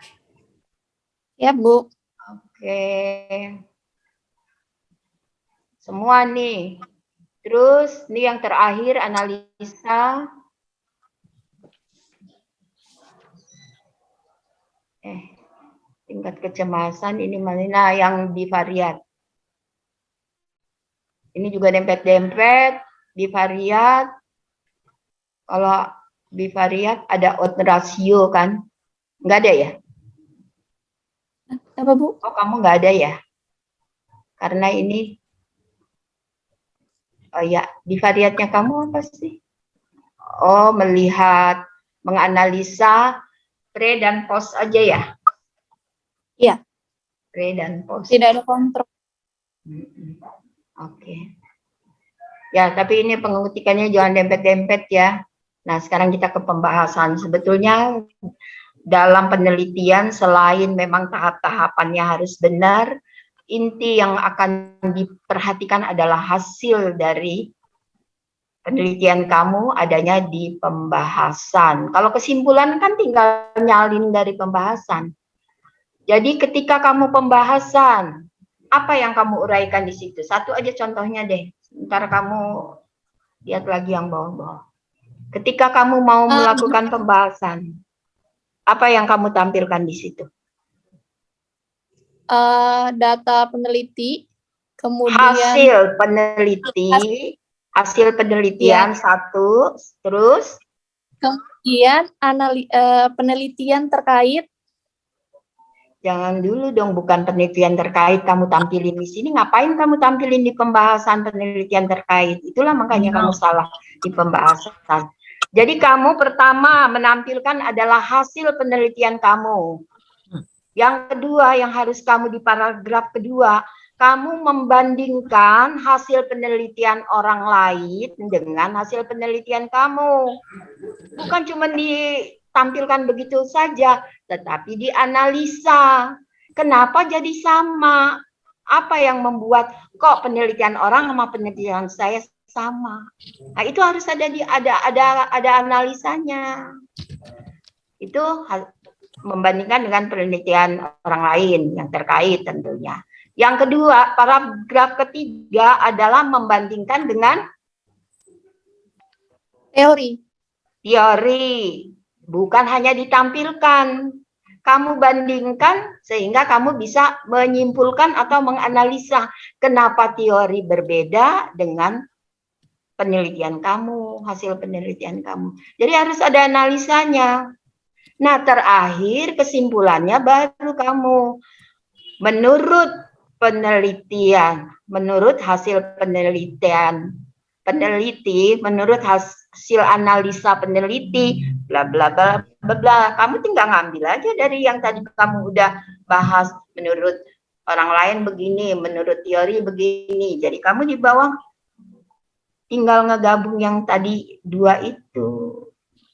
Ya, Bu. Oke. Semua nih. Terus nih yang terakhir analisa. Tingkat kecemasan ini mana yang bivariat. Ini juga dempet-dempet, bivariat. Kalau bivariat ada odd ratio kan? Nggak ada ya? Apa, Bu? Oh, kamu nggak ada ya? Karena ini, oh ya, bivariatnya kamu apa sih? Oh, melihat, menganalisa pre dan post aja ya? Iya. Pre dan post. Tidak ada kontrol. Oke. Ya, tapi ini pengutikannya jangan dempet-dempet ya. Nah, sekarang kita ke pembahasan. Sebetulnya dalam penelitian selain memang tahap-tahapannya harus benar, inti yang akan diperhatikan adalah hasil dari penelitian kamu adanya di pembahasan. Kalau kesimpulan kan tinggal nyalin dari pembahasan. Jadi ketika kamu pembahasan, apa yang kamu uraikan di situ? Satu aja contohnya deh. Ntar kamu lihat lagi yang bawah-bawah. Ketika kamu mau melakukan pembahasan, apa yang kamu tampilkan di situ? Data peneliti, kemudian hasil penelitian ya. Satu, terus kemudian penelitian terkait. Jangan dulu dong, bukan penelitian terkait kamu tampilin di sini. Ngapain kamu tampilin di pembahasan penelitian terkait? Itulah makanya kamu salah di pembahasan. Jadi kamu pertama menampilkan adalah hasil penelitian kamu. Yang kedua yang harus kamu di paragraf kedua, kamu membandingkan hasil penelitian orang lain dengan hasil penelitian kamu. Bukan cuma ditampilkan begitu saja, tetapi dianalisa. Kenapa jadi sama? Apa yang membuat kok penelitian orang sama penelitian saya sama? Nah, itu harus ada analisanya. Itu membandingkan dengan penelitian orang lain yang terkait tentunya. Yang kedua, paragraf ketiga adalah membandingkan dengan teori. Bukan hanya ditampilkan. Kamu bandingkan sehingga kamu bisa menyimpulkan atau menganalisa kenapa teori berbeda dengan penelitian kamu, hasil penelitian kamu. Jadi harus ada analisanya. Nah, terakhir kesimpulannya baru kamu menurut penelitian, menurut hasil penelitian peneliti, menurut hasil analisa peneliti, bla bla bla bla. Kamu tinggal ngambil aja dari yang tadi kamu udah bahas, menurut orang lain begini, menurut teori begini. Jadi kamu di bawah tinggal ngegabung yang tadi dua itu.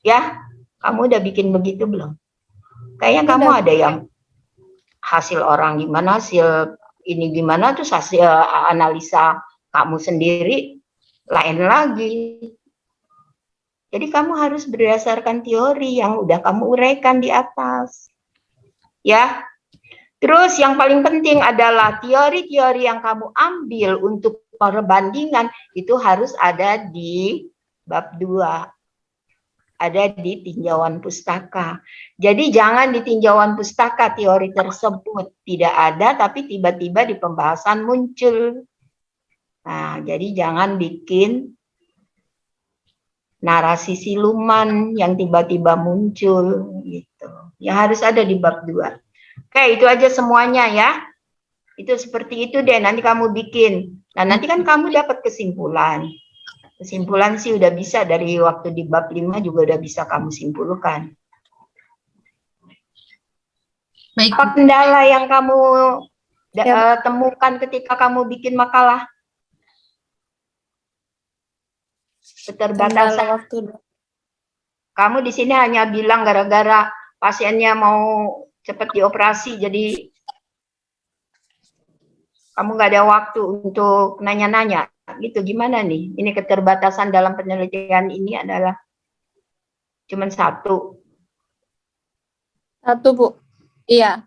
Ya, kamu udah bikin begitu belum? Kayaknya kamu ada yang hasil orang gimana, hasil ini gimana, terus hasil analisa kamu sendiri lain lagi. Jadi kamu harus berdasarkan teori yang udah kamu uraikan di atas. Ya. Terus yang paling penting adalah teori-teori yang kamu ambil untuk perbandingan itu harus ada di bab 2. Ada di tinjauan pustaka. Jadi jangan di tinjauan pustaka teori tersebut tidak ada, tapi tiba-tiba di pembahasan muncul. Nah, jadi jangan bikin narasi siluman yang tiba-tiba muncul gitu. Yang harus ada di bab 2. Oke, itu aja semuanya ya. Itu seperti itu deh, nanti kamu bikin. Nah, nanti kan kamu dapat kesimpulan. Kesimpulan sih udah bisa dari waktu di bab 5 juga udah bisa kamu simpulkan. Baik. Apa kendala yang kamu temukan ketika kamu bikin makalah? Keterbatasan waktu. Kamu di sini hanya bilang gara-gara pasiennya mau cepat dioperasi, jadi kamu nggak ada waktu untuk nanya-nanya gitu. Gimana nih? Ini keterbatasan dalam penelitian ini adalah cuma satu. Satu, Bu. Iya.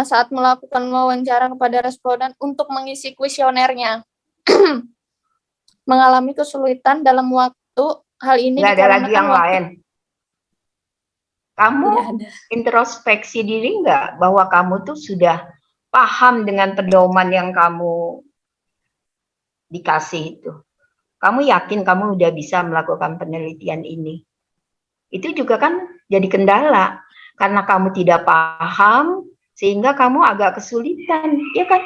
Saat melakukan wawancara kepada responden untuk mengisi kuesionernya, mengalami kesulitan dalam waktu. Hal ini Nggak ada lagi yang waktu. lain. Kamu introspeksi diri nggak bahwa kamu tuh sudah paham dengan pedoman yang kamu dikasih itu? Kamu yakin kamu udah bisa melakukan penelitian ini? Itu juga kan jadi kendala. Karena kamu tidak paham, sehingga kamu agak kesulitan, ya kan?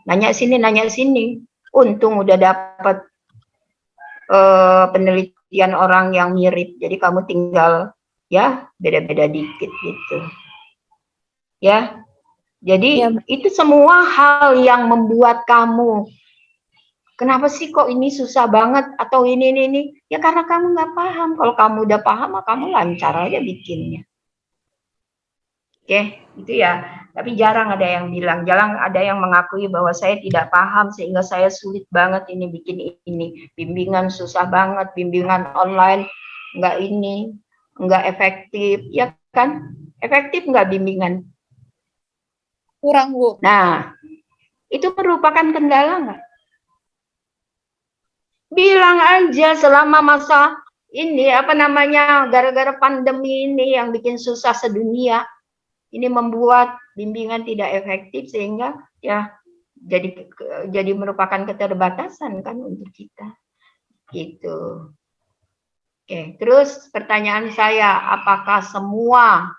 Nanya sini. Untung udah dapat penelitian orang yang mirip, jadi kamu tinggal ya beda-beda dikit gitu. Ya, jadi itu semua hal yang membuat kamu, kenapa sih kok ini susah banget atau ini? Ya karena kamu nggak paham. Kalau kamu udah paham, kamu lancar aja bikinnya. Oke, itu ya. Tapi jarang ada yang bilang, jarang ada yang mengakui bahwa saya tidak paham sehingga saya sulit banget ini bikin ini. Bimbingan susah banget, bimbingan online nggak efektif, ya kan? Efektif nggak bimbingan? Kurang, Bu. Nah, itu merupakan kendala nggak? Bilang aja selama masa ini gara-gara pandemi ini yang bikin susah sedunia. Ini membuat bimbingan tidak efektif sehingga ya jadi merupakan keterbatasan kan untuk kita. Gitu. Oke, terus pertanyaan saya, apakah semua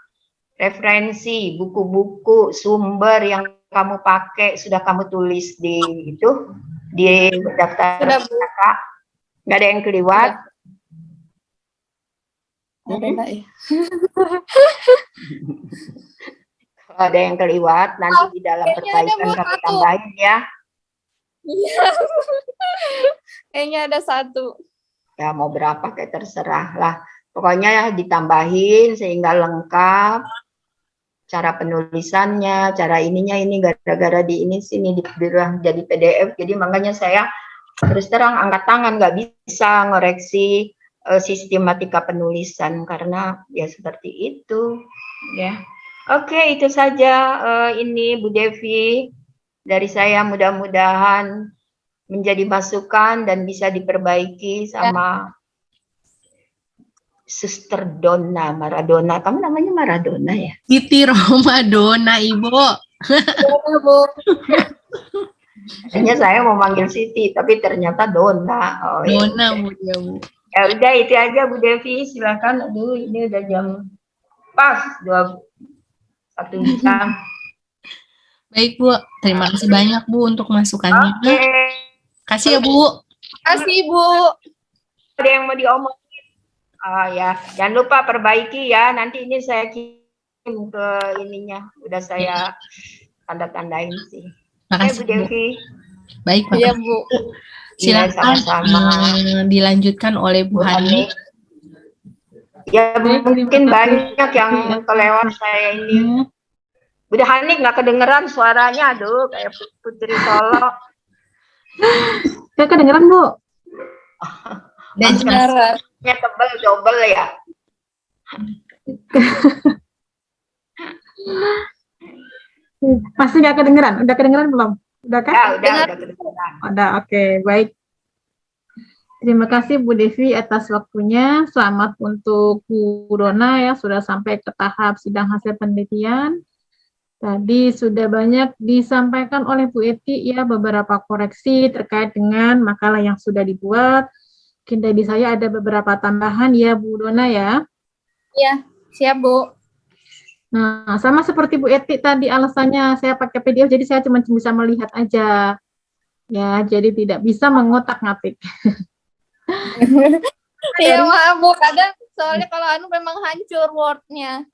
referensi, buku-buku, sumber yang kamu pakai sudah kamu tulis di daftar kakak? Nggak ada yang kelewat? Ada nggak ya? Kalau ada yang kelewat, nanti di dalam perbaikan kamu tambahin ya. Iya. Kayaknya ada satu. Ya mau berapa kayak terserah lah. Pokoknya ya ditambahin sehingga lengkap. Cara penulisannya, cara ininya ini gara-gara di ini sini jadi PDF. Jadi makanya saya terus terang angkat tangan, nggak bisa ngoreksi sistematika penulisan karena ya seperti itu ya. Oke, itu saja ini Bu Devi dari saya, mudah-mudahan menjadi masukan dan bisa diperbaiki sama Suster Donna Maradona. Kamu namanya Maradona ya? Siti Romadona, Ibu. Bu. Hanya saya mau manggil Siti, tapi ternyata Donna. Oh, Donna, Bu, ya, Bu. Ya udah itu aja Bu Devi, silakan. Aduh, ini udah jam pas 1 jam. Baik, Bu. Terima kasih banyak, Bu, untuk masukannya. Oke. Kasih ya, Bu. Kasih, Bu. Ada yang mau diomongin? Ya, jangan lupa perbaiki ya. Nanti ini saya kirim ke ininya. Udah saya tanda-tandain sih. Makasih, Bu Devi. Baik, Pak. Iya, Bu. Silakan sama-sama. Dilanjutkan oleh Bu Hani. Ya, mungkin banyak yang kelewat saya ini. Udah Hani nggak kedengeran suaranya, aduh kayak Putri Solo. Gak kedengeran, Bu. Dan Kedengeran. Ya tebel double ya. Masih gak kedengeran? Udah kedengeran belum? Udah kan? Ya, udah kedengeran. Udah, oke, baik. Terima kasih Bu Devi atas waktunya. Selamat untuk Bu Donna ya, sudah sampai ke tahap sidang hasil penelitian. Tadi sudah banyak disampaikan oleh Bu Eti ya, beberapa koreksi terkait dengan makalah yang sudah dibuat. Mungkin dari saya ada beberapa tambahan ya Bu Donna ya. Iya, siap Bu. Nah, sama seperti Bu Eti tadi alasannya saya pakai PDF, jadi saya cuma bisa melihat aja. Ya, jadi tidak bisa mengotak-ngatik. Iya, maaf Bu, kadang soalnya kalau memang hancur Word-nya.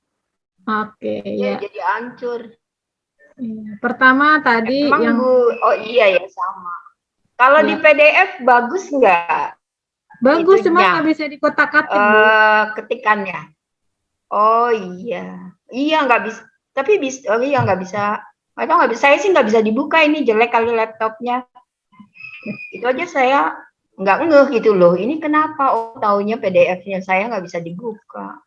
Oke, ya. Jadi hancur. Pertama tadi Emang yang Bu, oh iya ya sama. Kalau di PDF bagus nggak? bagus, Itunya, cuma nggak bisa dikotak-katik. ketikannya. Oh iya, iya nggak bisa. Tapi bisa, oh iya nggak bisa. Atau nggak bisa. Saya sih nggak bisa dibuka, ini jelek kali laptopnya. Itu aja saya nggak ngeh gitu loh. Ini kenapa? Oh taunya PDF-nya saya nggak bisa dibuka.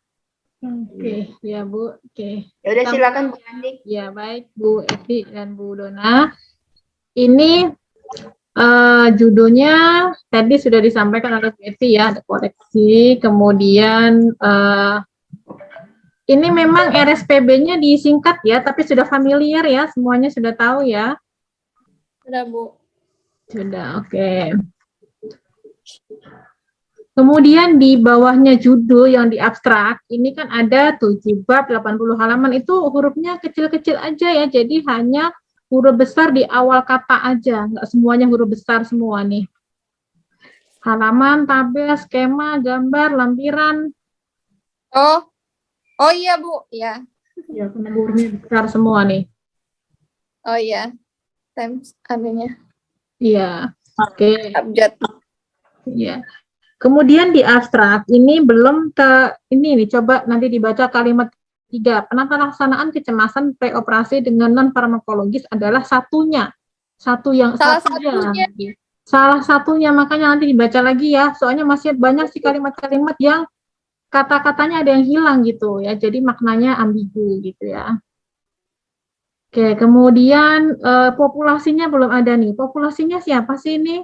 Oke, ya Bu. Oke. Ya udah silakan Bu Andi. Ya baik Bu Evi dan Bu Dona. Ini judulnya tadi sudah disampaikan oleh Bu Evi ya, ada koreksi. Kemudian ini memang RSPB-nya disingkat ya, tapi sudah familiar ya, semuanya sudah tahu ya. Sudah, Bu. Sudah, oke. Kemudian di bawahnya judul yang di abstrak, ini kan ada 7 bab 80 halaman, itu hurufnya kecil-kecil aja ya, jadi hanya huruf besar di awal kata aja, nggak semuanya huruf besar semua nih. Halaman, tabel, skema, gambar, lampiran. Oh iya Bu, ya. Ya, karena hurufnya besar semua nih. Oh iya, times anunya, Iya, oke. abjad. Iya. Kemudian di abstrak ini belum ini nih, coba nanti dibaca kalimat 3. Penata laksanaan kecemasan preoperasi dengan non farmakologis adalah satunya. Salah satunya. Salah satunya, makanya nanti dibaca lagi ya. Soalnya masih banyak sih kalimat-kalimat yang kata-katanya ada yang hilang gitu ya. Jadi maknanya ambigu gitu ya. Oke, kemudian populasinya belum ada nih. Populasinya siapa sih ini?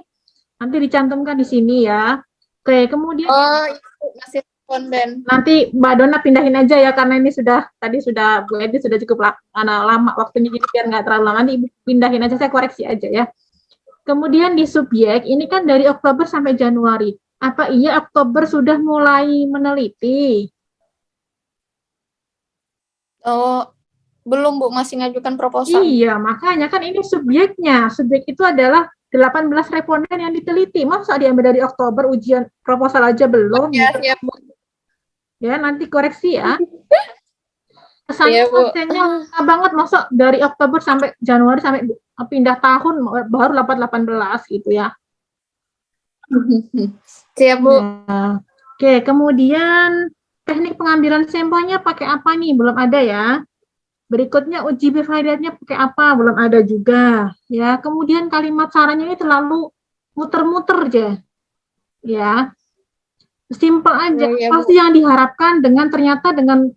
Nanti dicantumkan di sini ya. Oke, kemudian itu masih responden. nanti Mbak Dona pindahin aja ya, karena ini tadi sudah Bu Edi sudah cukup lama waktunya, jadi biar nggak terlalu lama, nanti Ibu pindahin aja, saya koreksi aja ya. Kemudian di subjek, ini kan dari Oktober sampai Januari. Apa iya Oktober sudah mulai meneliti? Oh, belum Bu, masih ngajukan proposal. Iya, makanya kan ini subjeknya. Subjek itu adalah 18 responden yang diteliti. Masa diambil dari Oktober, ujian proposal aja belum? Ya, siap Bu. Ya, nanti koreksi ya. Iya, Kesannya Bu. kontennya lama banget, masa dari Oktober sampai Januari sampai pindah tahun baru dapat 18 gitu ya. Siap Bu. Ya. Oke, kemudian teknik pengambilan sampelnya pakai apa nih? Belum ada ya. Berikutnya uji bivariatnya pakai apa? Belum ada juga. Ya, kemudian kalimat sarannya ini terlalu muter-muter aja. Ya. Simple aja. Ya, Pasti yang diharapkan ternyata dengan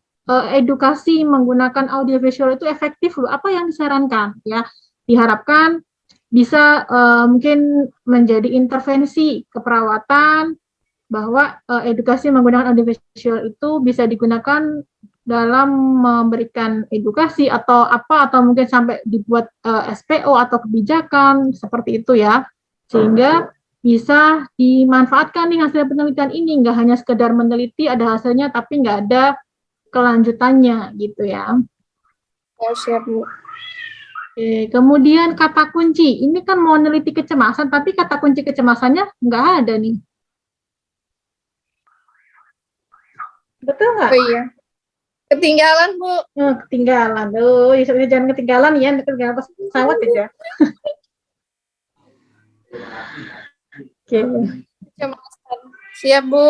edukasi menggunakan audiovisual itu efektif loh. Apa yang disarankan? Ya, diharapkan bisa mungkin menjadi intervensi keperawatan, bahwa edukasi menggunakan audiovisual itu bisa digunakan dalam memberikan edukasi atau mungkin sampai dibuat SPO atau kebijakan seperti itu ya, sehingga bisa dimanfaatkan nih hasil penelitian ini, nggak hanya sekedar meneliti ada hasilnya tapi nggak ada kelanjutannya gitu ya. Ya, siap Bu. Oke, kemudian kata kunci, ini kan mau meneliti kecemasan tapi kata kunci kecemasannya nggak ada nih. Betul nggak? Oh iya. Ketinggalan Bu. Oh, ketinggalan. Oh, jangan ketinggalan ya, ketinggalan pas pesawat ya. Oke. Kecemasan. Siap Bu.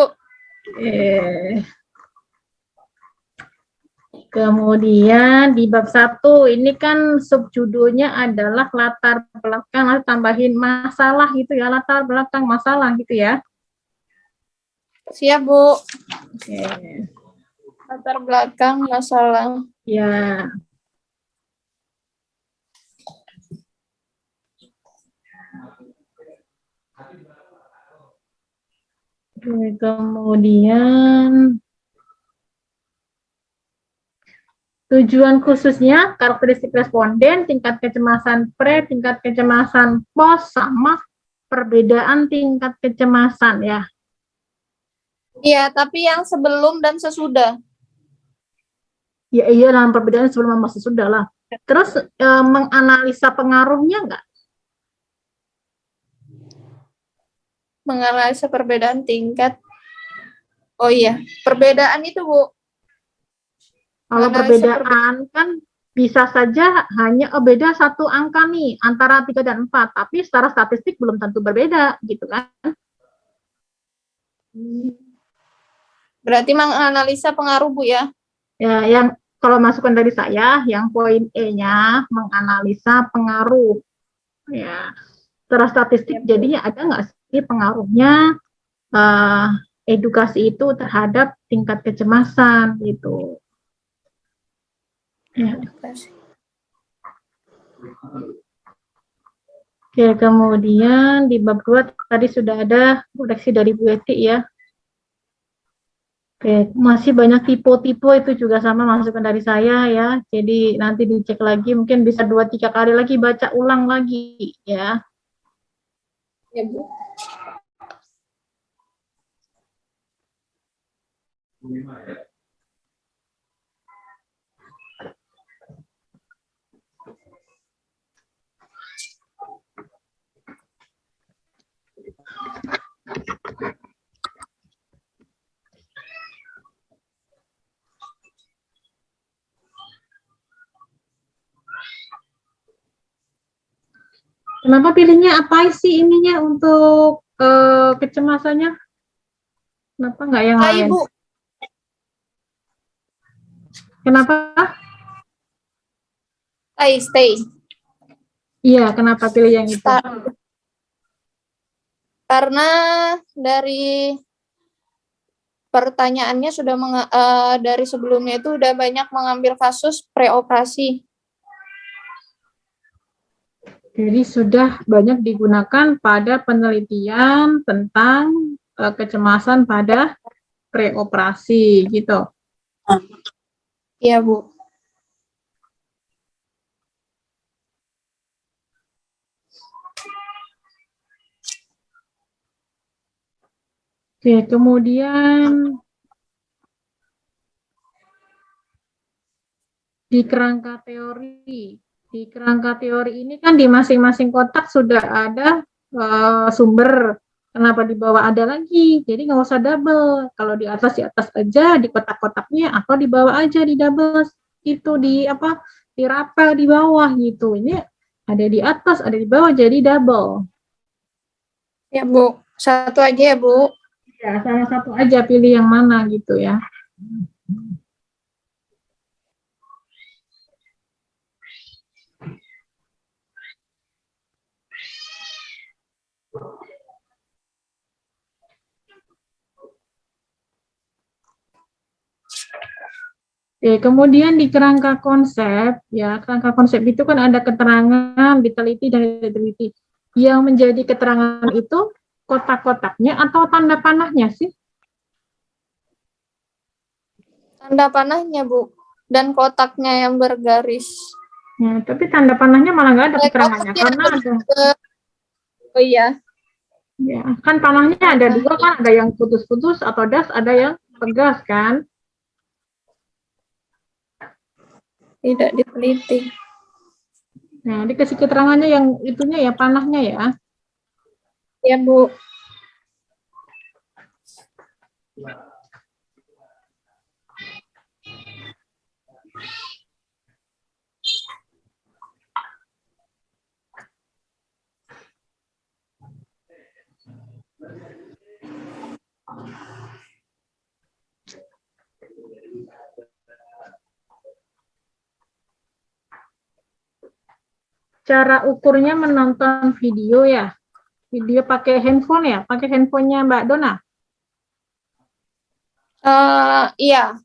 Kemudian di bab 1 ini kan subjudulnya adalah latar belakang, lalu tambahin masalah gitu ya, latar belakang masalah gitu ya. Siap Bu. Oke. Latar belakang masalah. Ya. Oke, kemudian tujuan khususnya, karakteristik responden, tingkat kecemasan pre, tingkat kecemasan post, sama perbedaan tingkat kecemasan ya. Iya, tapi yang sebelum dan sesudah. Ya iya, dalam perbedaan sebelum sama sesudah lah. Terus menganalisa pengaruhnya enggak? Menganalisa perbedaan tingkat. Oh iya, perbedaan itu Bu. Kalau perbedaan kan bisa saja hanya beda satu angka nih antara 3 dan 4, tapi secara statistik belum tentu berbeda gitu kan. Berarti menganalisa pengaruh Bu ya? Ya, yang kalau masukan dari saya, yang poin E-nya menganalisa pengaruh. Ya, secara statistik jadinya ada nggak sih pengaruhnya edukasi itu terhadap tingkat kecemasan gitu. Ya. Oke, kemudian di bab 2 tadi sudah ada koreksi dari Bu Eti ya. Oke, masih banyak tipe-tipe itu juga sama masukan dari saya ya. Jadi nanti dicek lagi, mungkin bisa 2-3 kali lagi baca ulang lagi ya. Ya, Bu. Kenapa pilihnya apa sih ininya untuk kecemasannya? Kenapa nggak yang lain? Ibu. Kenapa? Stay. Iya, kenapa pilih yang itu? Karena dari pertanyaannya sudah dari sebelumnya itu udah banyak mengambil kasus preoperasi. Jadi sudah banyak digunakan pada penelitian tentang kecemasan pada preoperasi gitu. Iya, Bu. Oke, kemudian di kerangka teori. Di kerangka teori ini kan di masing-masing kotak sudah ada sumber. Kenapa di bawah ada lagi? Jadi nggak usah double. Kalau di atas aja di kotak-kotaknya, atau di bawah aja di double. Itu di apa? Dirapel di bawah gitu. Ini ada di atas, ada di bawah jadi double. Ya, Bu. Satu aja ya, Bu. Ya, salah satu aja pilih yang mana gitu ya. Oke, kemudian di kerangka konsep, ya kerangka konsep itu kan ada keterangan, diteliti dan diteliti. Yang menjadi keterangan itu kotak-kotaknya atau tanda panahnya sih? Tanda panahnya, Bu. Dan kotaknya yang bergaris. Ya, tapi tanda panahnya malah nggak ada keterangannya karena ada. Oh iya. Ya, kan panahnya ada dua kan, ada yang putus-putus atau das, ada yang tegas kan? Tidak diteliti. Nah, dikasih keterangannya yang itunya ya panahnya ya. Ya, Bu. Cara ukurnya menonton video ya. Video pakai handphone ya, pakai handphonenya Mbak Dona. Iya.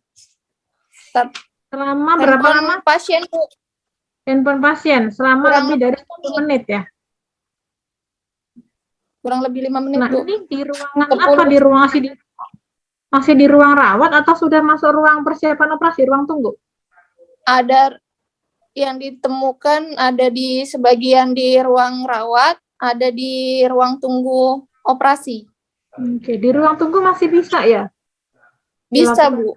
Selama berapa lama? Pasien, Bu. Handphone pasien selama lebih dari 10 menit ya. Kurang lebih 5 menit, Nah, Bu. ini di ruangan apa? Di ruang masih di ruang rawat atau sudah masuk ruang persiapan operasi, ruang tunggu? Ada yang ditemukan ada di sebagian di ruang rawat, ada di ruang tunggu operasi. Oke, di ruang tunggu masih bisa ya? Bisa, Bu.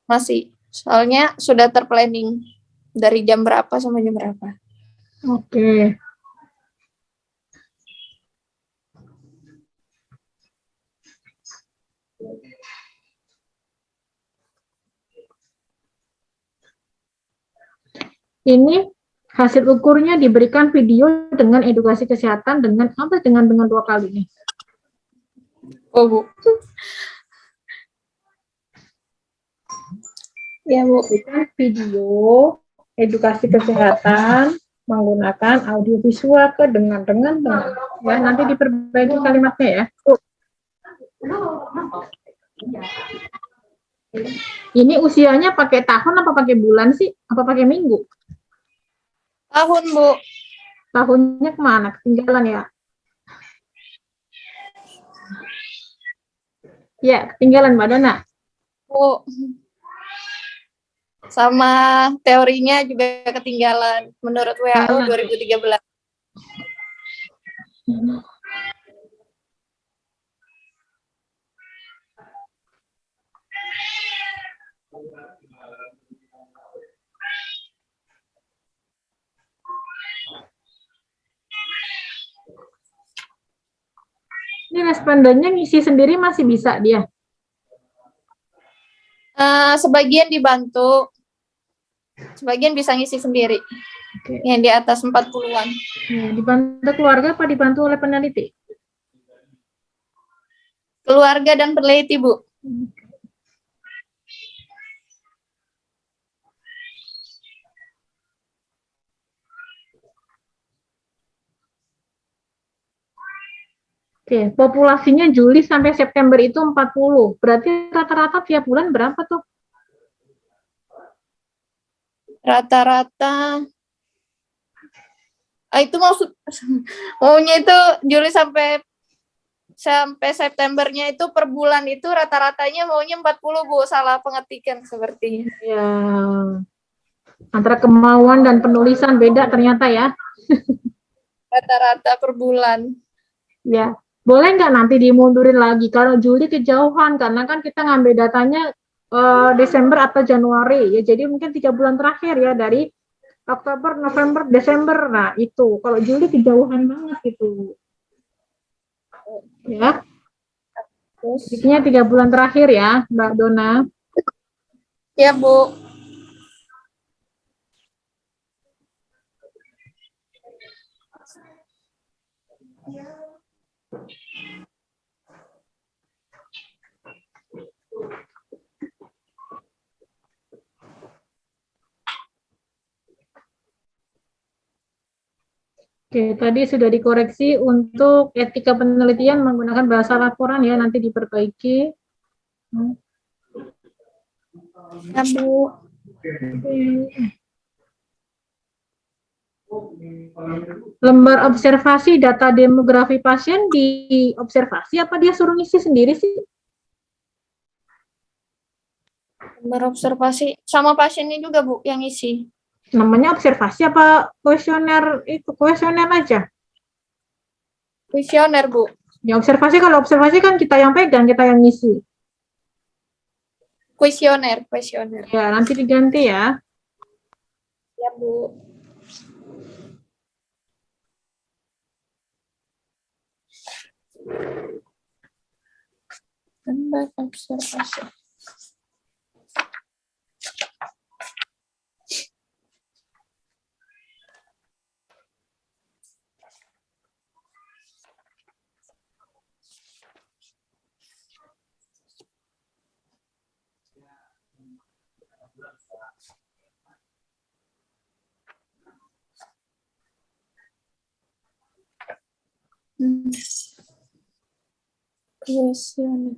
Masih. Soalnya sudah terplanning dari jam berapa sampai jam berapa. Oke. Ini hasil ukurnya diberikan video dengan edukasi kesehatan dengan apa? Dengan 2 kali nih. Oh, Bu. Ya, Bu. Berikan video edukasi kesehatan menggunakan audiovisual dengan. Ya, nanti diperbaiki kalimatnya ya. Ini usianya pakai tahun apa pakai bulan sih? Apa pakai minggu? Tahun, Bu. Tahunnya kemana? Ketinggalan ya? Ya, ketinggalan Mbak Dona. Bu. Sama teorinya juga ketinggalan menurut WHO 2013. Ini respondennya ngisi sendiri masih bisa dia? Sebagian dibantu, sebagian bisa ngisi sendiri. Oke. Yang di atas 40-an. Ya, dibantu keluarga apa dibantu oleh peneliti? Keluarga dan peneliti, Bu. Oke, populasinya Juli sampai September itu 40. Berarti rata-rata tiap bulan berapa tuh? Rata-rata itu maunya itu Juli sampai Septembernya itu per bulan itu rata-ratanya maunya 40, Bu. Salah pengetikan sepertinya. Ya, antara kemauan dan penulisan beda ternyata ya. Rata-rata per bulan. Ya, boleh nggak nanti dimundurin lagi? Kalau Juli kejauhan, karena kan kita ngambil datanya Desember atau Januari, ya jadi mungkin 3 bulan terakhir ya, dari Oktober, November, Desember. Nah itu, kalau Juli kejauhan banget gitu. Ya, intinya 3 bulan terakhir ya, Mbak Dona. Ya, Bu. Oke, tadi sudah dikoreksi untuk etika penelitian menggunakan bahasa laporan ya, nanti diperbaiki. Ya, Bu. Lembar observasi data demografi pasien diobservasi apa dia suruh ngisi sendiri sih? Berobservasi sama pasiennya juga, Bu, yang isi. Namanya observasi apa kuesioner? Itu kuesioner aja. Kuesioner, Bu. Ya observasi, kalau observasi kan kita yang pegang, kita yang ngisi. Kuesioner. Ya, nanti diganti ya. Ya, Bu. Lembar observasi. Kuesioner.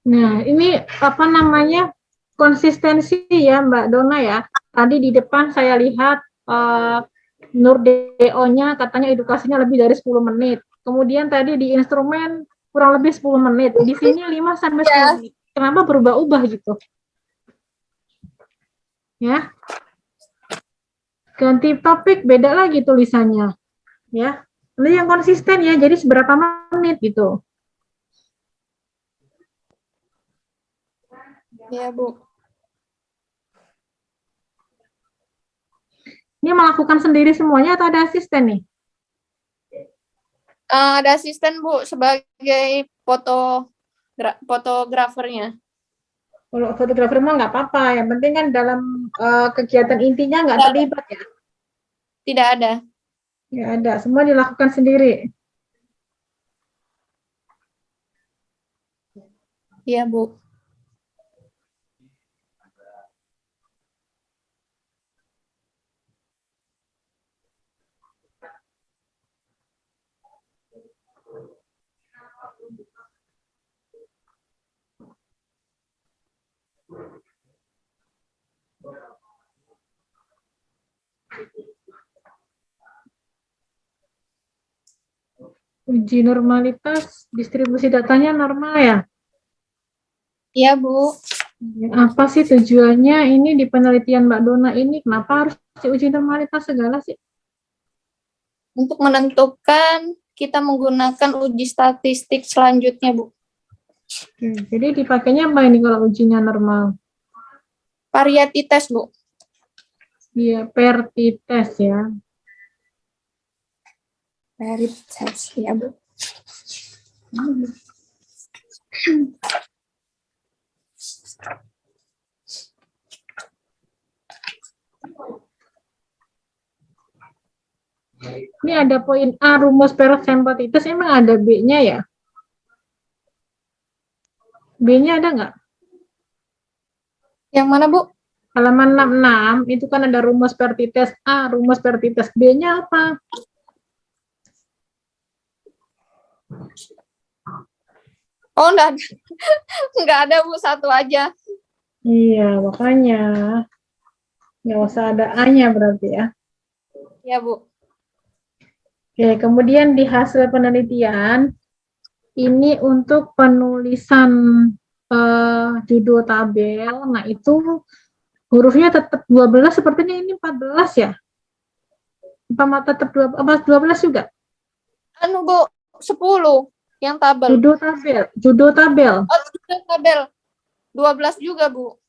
Nah, ini apa namanya, konsistensi ya Mbak Dona ya. Tadi di depan saya lihat Nur DO-nya katanya edukasinya lebih dari 10 menit. Kemudian tadi di instrumen kurang lebih 10 menit. Di sini 5 sampai 10 menit. Kenapa berubah-ubah gitu? Ya. Ganti topik, beda lagi tulisannya. Ya. Ini yang konsisten ya, jadi seberapa menit gitu. Ya, Bu. Ini melakukan sendiri semuanya atau ada asisten nih? Ada asisten, Bu, sebagai fotografernya. Kalau fotografer mah nggak apa-apa, yang penting kan dalam kegiatan intinya nggak terlibat ya. Tidak ada. Nggak ada, semua dilakukan sendiri. Iya, Bu. Uji normalitas, distribusi datanya normal ya. Iya, Bu. Apa sih tujuannya ini di penelitian Mbak Dona ini? Kenapa harus uji normalitas segala sih? Untuk menentukan kita menggunakan uji statistik selanjutnya, Bu. Jadi dipakainya apa ini kalau ujinya normal? Variety test, Bu. Iya, perti tes ya. Variety test, ya, Bu. Ini ada poin A, rumus persenpatitis, emang ada B-nya ya? B-nya ada nggak? Yang mana, Bu? Halaman 66, itu kan ada rumus pertites A, rumus pertites B-nya apa? Oh, enggak ada. Enggak ada, Bu. Satu aja. Iya, makanya. Nggak usah ada A-nya berarti ya. Ya, Bu. Oke, kemudian di hasil penelitian, ini untuk penulisan judul tabel, nah itu hurufnya tetap 12, sepertinya ini 14 ya? Apa tetap 12 juga? Anu, Bu. 10 yang tabel. Judul tabel. Oh, judul tabel. 12 juga, Bu.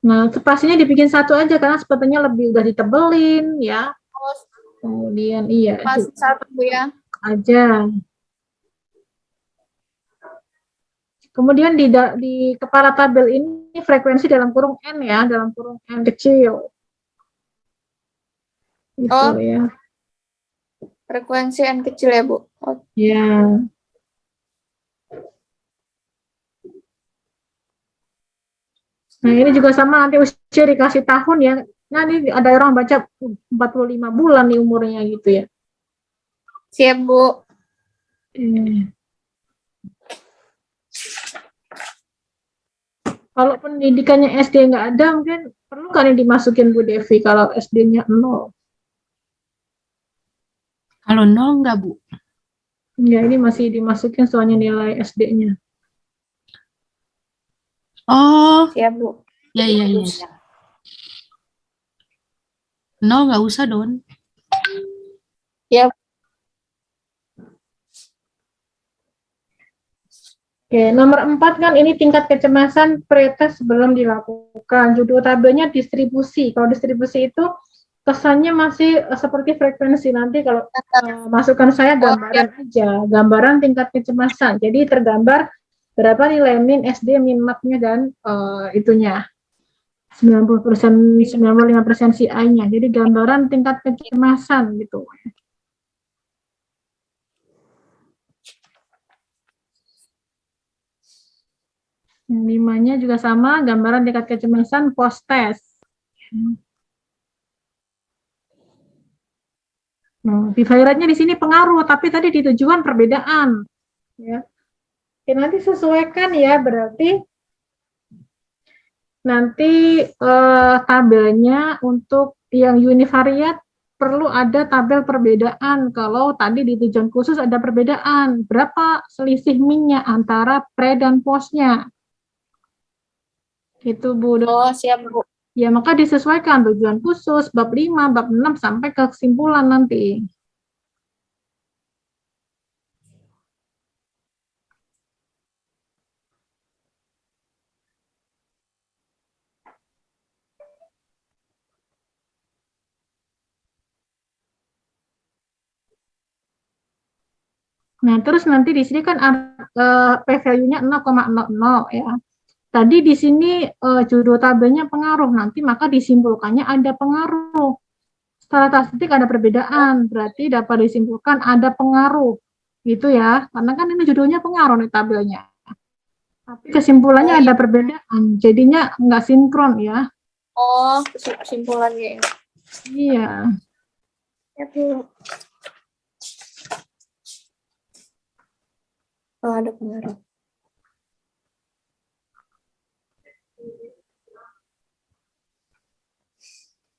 Nah, spasinya dibikin satu aja karena sepertinya lebih udah ditebelin ya. Oh, Kemudian iya masih satu, Bu, ya. aja. Kemudian di kepala tabel ini frekuensi dalam kurung N ya, dalam kurung N kecil. Gitu Oh. ya. Frekuensi N kecil ya, Bu. Oh. Ya. Nah, ini juga sama, nanti usia dikasih tahun ya. Nah, ini ada orang baca 45 bulan nih umurnya gitu ya. Siap, Bu. Kalau pendidikannya SD nggak ada, mungkin perlu kan yang dimasukin Bu Devi kalau SD-nya 0. Kalau 0 enggak, Bu? Ya, ini masih dimasukin soalnya nilai SD-nya. Oh, Siap, Bu. ya. 0 nggak usah, Don. Ya. Oke, nomor 4 kan ini tingkat kecemasan pretest sebelum dilakukan. Judul tabelnya distribusi. Kalau distribusi itu kesannya masih seperti frekuensi. Nanti kalau masukan saya gambaran aja, gambaran tingkat kecemasan. Jadi tergambar berapa nilai min, SD, min, mak-nya dan itunya 90%, 95% CI-nya. Jadi gambaran tingkat kecemasan gitu. Yang 5-nya juga sama, gambaran tingkat kecemasan post-test. Nah, bivariatnya di sini pengaruh, tapi tadi di tujuan perbedaan. Ya. Oke, nanti sesuaikan ya, berarti nanti tabelnya untuk yang univariat perlu ada tabel perbedaan. Kalau tadi di tujuan khusus ada perbedaan, berapa selisih min-nya antara pre dan post-nya. Itu Bu. Oh, siap, Bu. Ya, maka disesuaikan tujuan khusus, bab 5, bab 6, sampai ke kesimpulan nanti. Nah, terus nanti di sini kan P-value-nya 0,00 ya. tadi di sini judul tabelnya pengaruh, nanti maka disimpulkannya ada pengaruh. Secara statistik ada perbedaan, berarti dapat disimpulkan ada pengaruh, gitu ya. Karena kan ini judulnya pengaruh nih tabelnya. Tapi kesimpulannya ada perbedaan, jadinya nggak sinkron ya. Oh, kesimpulannya. Iya. Ya, Bu. Oh, ada pengaruh.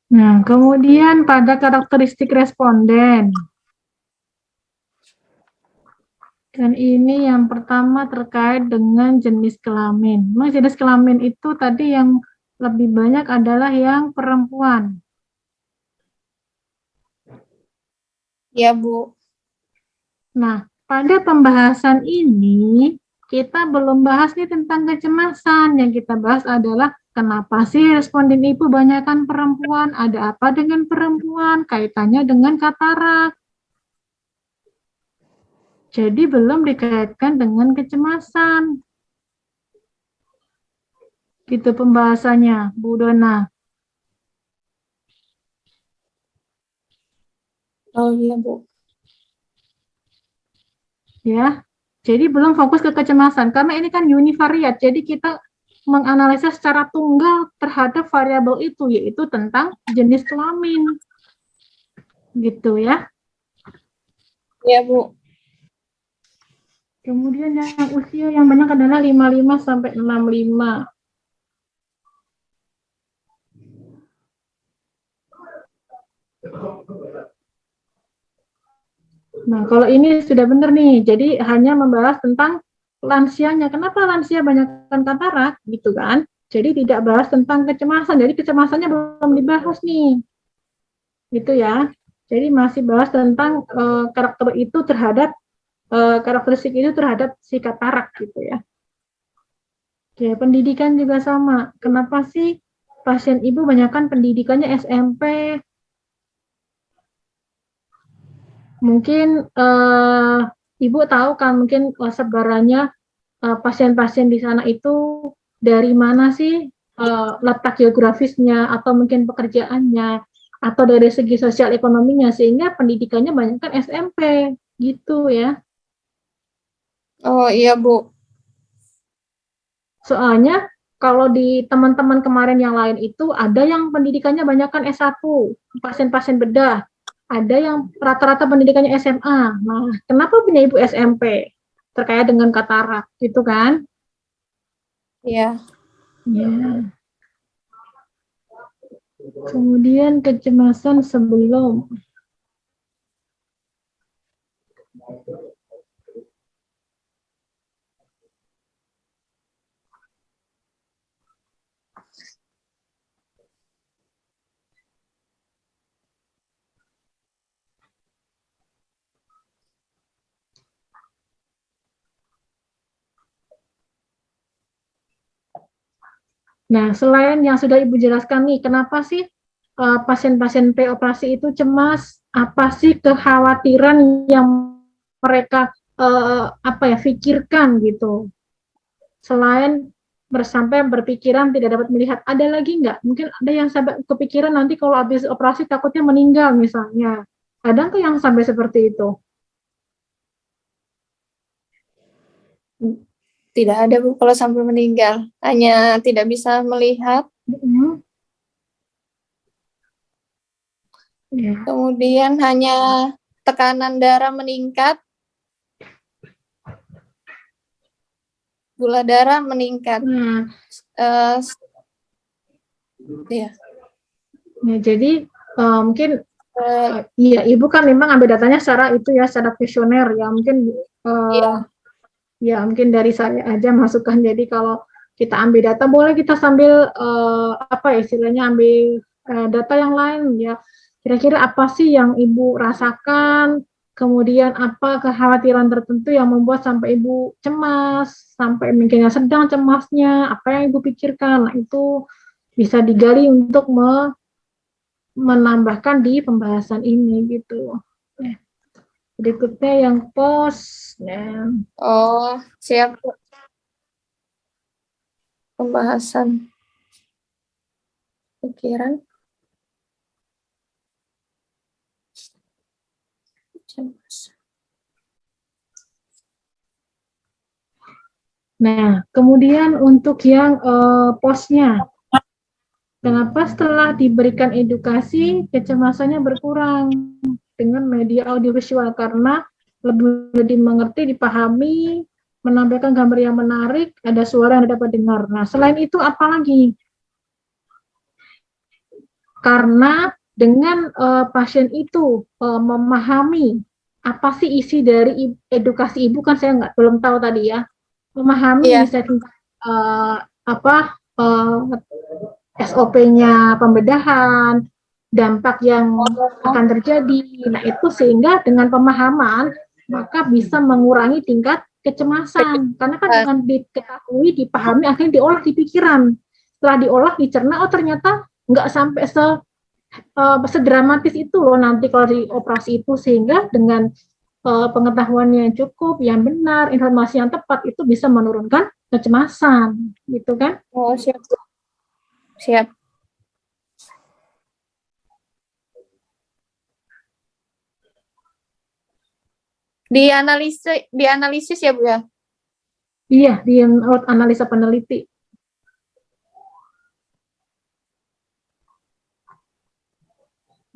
Nah, kemudian pada karakteristik responden. Dan ini yang pertama terkait dengan jenis kelamin. Memang jenis kelamin itu tadi yang lebih banyak adalah yang perempuan. Ya, Bu. Nah, pada pembahasan ini, kita belum bahas nih tentang kecemasan. Yang kita bahas adalah kenapa sih responden ibu banyakkan perempuan, ada apa dengan perempuan, kaitannya dengan katarak. Jadi belum dikaitkan dengan kecemasan. Gitu pembahasannya, Bu Dona. Oh iya, Bu. Ya, jadi belum fokus ke kecemasan karena ini kan univariat. Jadi kita menganalisa secara tunggal terhadap variabel itu, yaitu tentang jenis kelamin. Gitu ya. Ya, Bu. Kemudian yang usia yang banyak adalah 55 sampai 65. Nah, kalau ini sudah benar nih. Jadi hanya membahas tentang lansianya. Kenapa lansia banyakkan katarak gitu kan? Jadi tidak bahas tentang kecemasan. Jadi kecemasannya belum dibahas nih. Gitu ya. Jadi masih bahas tentang karakter itu terhadap karakteristik itu terhadap si katarak gitu ya. Oke, pendidikan juga sama. Kenapa sih pasien ibu banyakkan pendidikannya SMP? Mungkin ibu tahu kan mungkin sebarannya pasien-pasien di sana itu dari mana sih letak geografisnya atau mungkin pekerjaannya atau dari segi sosial ekonominya sehingga pendidikannya banyak kan SMP gitu ya. Oh iya, Bu. Soalnya kalau di teman-teman kemarin yang lain itu ada yang pendidikannya banyak kan S1, pasien-pasien bedah. Ada yang rata-rata pendidikannya SMA. Nah, kenapa punya ibu SMP? Terkait dengan katarak, gitu kan? Iya. Ya. Kemudian kecemasan sebelum. Nah, selain yang sudah Ibu jelaskan nih, kenapa sih pasien-pasien pre-operasi itu cemas? Apa sih kekhawatiran yang mereka pikirkan gitu? Selain sampai berpikiran tidak dapat melihat, ada lagi nggak? Mungkin ada yang sampai kepikiran nanti kalau habis operasi takutnya meninggal misalnya. Ada nggak yang sampai seperti itu? Tidak ada, Bu, kalau sampai meninggal. Hanya tidak bisa melihat. Kemudian hanya tekanan darah meningkat. Gula darah meningkat. Ya. Ya, jadi mungkin iya, Ibu kan memang ambil datanya secara itu ya, secara kuesioner ya, mungkin ya mungkin dari saya aja masukkan. Jadi kalau kita ambil data, boleh kita sambil istilahnya ambil data yang lain ya. Kira-kira apa sih yang Ibu rasakan? Kemudian apa kekhawatiran tertentu yang membuat sampai Ibu cemas, sampai mungkin sedang cemasnya, apa yang Ibu pikirkan? Nah, itu bisa digali untuk menambahkan di pembahasan ini gitu. Berikutnya yang pos. Oh, siap. pembahasan pikiran. Nah, kemudian untuk yang posnya, kenapa setelah diberikan edukasi kecemasannya berkurang dengan media audiovisual? Karena lebih mengerti, dipahami, menampilkan gambar yang menarik, ada suara yang dapat dengar. Nah, selain itu apa lagi? Karena dengan pasien itu memahami apa sih isi dari edukasi ibu, kan saya belum tahu tadi ya, memahami misalnya SOP-nya pembedahan, dampak yang akan terjadi. Nah, itu sehingga dengan pemahaman maka bisa mengurangi tingkat kecemasan. Karena kan dengan diketahui, dipahami, akhirnya diolah di pikiran. Setelah diolah, dicerna, oh ternyata nggak sampai sedramatis itu loh nanti kalau di operasi itu, sehingga dengan pengetahuan yang cukup, yang benar, informasi yang tepat itu bisa menurunkan kecemasan, gitu kan? Oh, siap. Siap. Dianalisis ya, Bu ya? Iya, di analisa peneliti.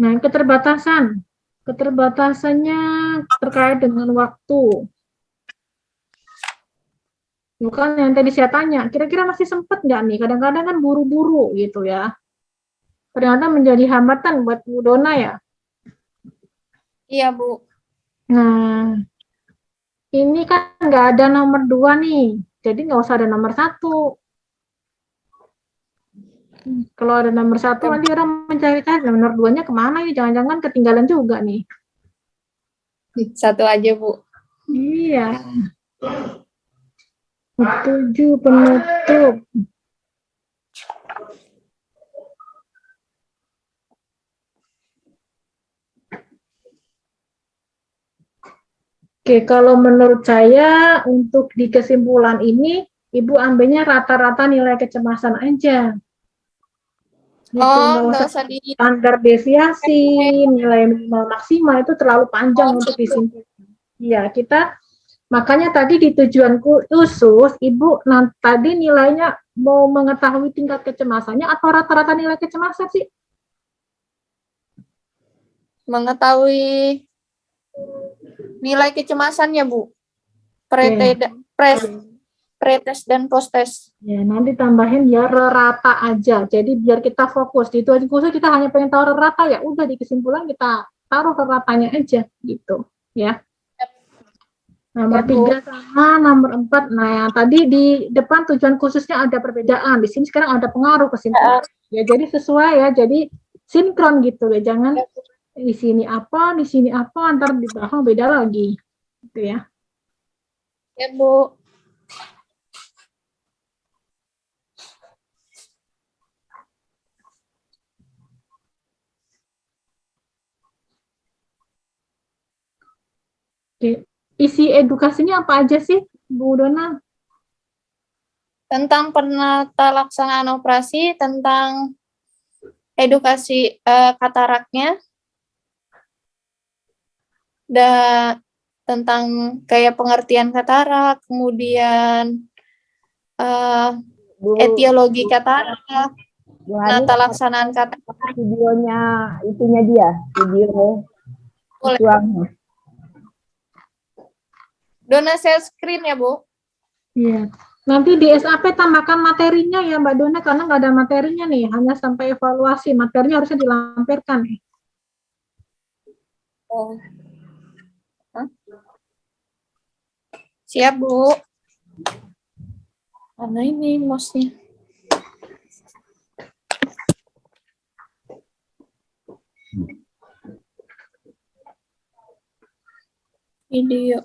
Nah, keterbatasannya terkait dengan waktu. Bukan yang tadi saya tanya, kira-kira masih sempat nggak nih? Kadang-kadang kan buru-buru gitu ya. Ternyata menjadi hambatan buat Bu Dona ya. Iya, Bu. Nah, ini kan nggak ada nomor 2 nih, jadi nggak usah ada nomor 1. Kalau ada nomor 1, nanti orang mencari-cari nomor 2-nya kemana ini? Jangan-jangan ketinggalan juga nih. 1 aja, Bu. Iya. 7 penutup. Oke, kalau menurut saya untuk di kesimpulan ini, Ibu ambilnya rata-rata nilai kecemasan aja. Gitu, nggak usah standar deviasi, nilai minimal maksimal itu terlalu panjang untuk disimpulkan. Iya, kita makanya tadi di tujuan khusus, Ibu tadi nilainya mau mengetahui tingkat kecemasannya atau rata-rata nilai kecemasan sih? Mengetahui nilai kecemasannya, Bu. Pretest dan posttest. Ya, nanti tambahin ya rata aja. Jadi biar kita fokus di tujuan khusus, kita hanya pengen tahu rata, ya udah di kesimpulan kita taruh ratanya aja gitu, ya. Nomor 3 sama nomor 4. Nah, yang tadi di depan tujuan khususnya ada perbedaan. Di sini sekarang ada pengaruh kesimpulan. Ya, jadi sesuai ya. Jadi sinkron gitu ya. Jangan di sini apa, antar di belakang beda lagi. Gitu ya. Ya, Bu. Oke. Isi edukasinya apa aja sih, Bu Dona? Tentang penata laksanaan operasi, tentang edukasi kataraknya, dan tentang kayak pengertian katarak, kemudian etiologi katarak, penata laksanaan katarak. Videonya itunya dia, video tuangnya. Dona share screen ya, Bu? Iya. Nanti di SAP tambahkan materinya ya, Mbak Dona, karena nggak ada materinya nih, hanya sampai evaluasi. Materinya harusnya dilampirkan. Oh. Siap, Bu. Mana ini mouse-nya? Video.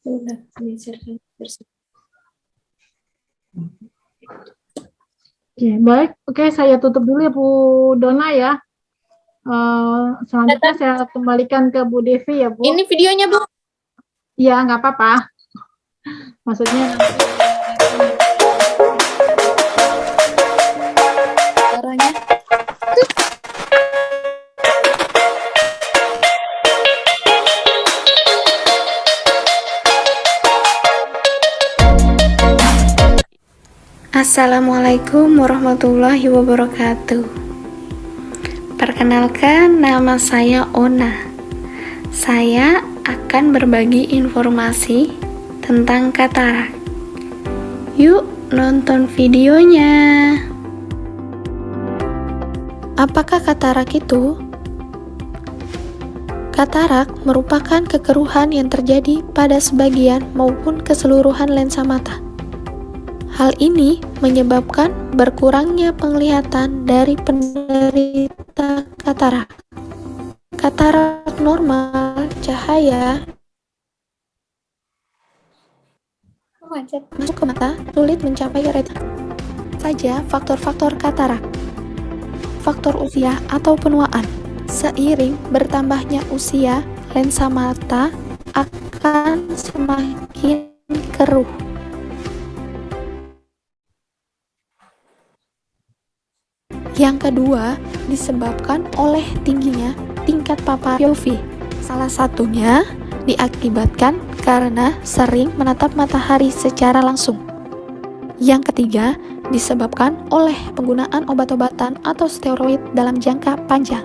Udah, Oke, baik. Oke, saya tutup dulu ya, Bu Dona ya. Selanjutnya saya kembalikan ke Bu Devi ya, Bu. Ini videonya, Bu. Iya, nggak apa-apa. Maksudnya nanti Caranya. Assalamualaikum warahmatullahi wabarakatuh. Perkenalkan, nama saya Ona. Saya akan berbagi informasi tentang katarak. Yuk nonton videonya. Apakah katarak itu? Katarak merupakan kekeruhan yang terjadi pada sebagian maupun keseluruhan lensa mata. Hal ini menyebabkan berkurangnya penglihatan dari penderita katarak. Katarak normal cahaya masuk ke mata sulit mencapai retina. Saja faktor-faktor katarak. Faktor usia atau penuaan. Seiring bertambahnya usia, lensa mata akan semakin keruh. Yang kedua, disebabkan oleh tingginya tingkat papar UV. Salah satunya diakibatkan karena sering menatap matahari secara langsung. Yang ketiga, disebabkan oleh penggunaan obat-obatan atau steroid dalam jangka panjang.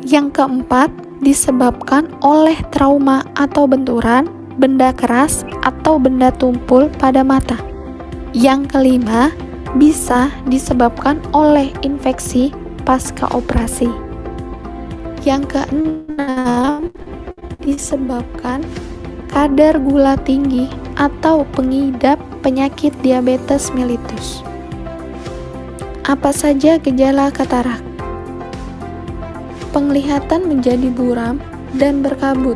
Yang keempat, disebabkan oleh trauma atau benturan, benda keras, atau benda tumpul pada mata. Yang kelima, bisa disebabkan oleh infeksi pasca operasi. Yang keenam, disebabkan kadar gula tinggi atau pengidap penyakit diabetes mellitus. Apa saja gejala katarak? Penglihatan menjadi buram dan berkabut.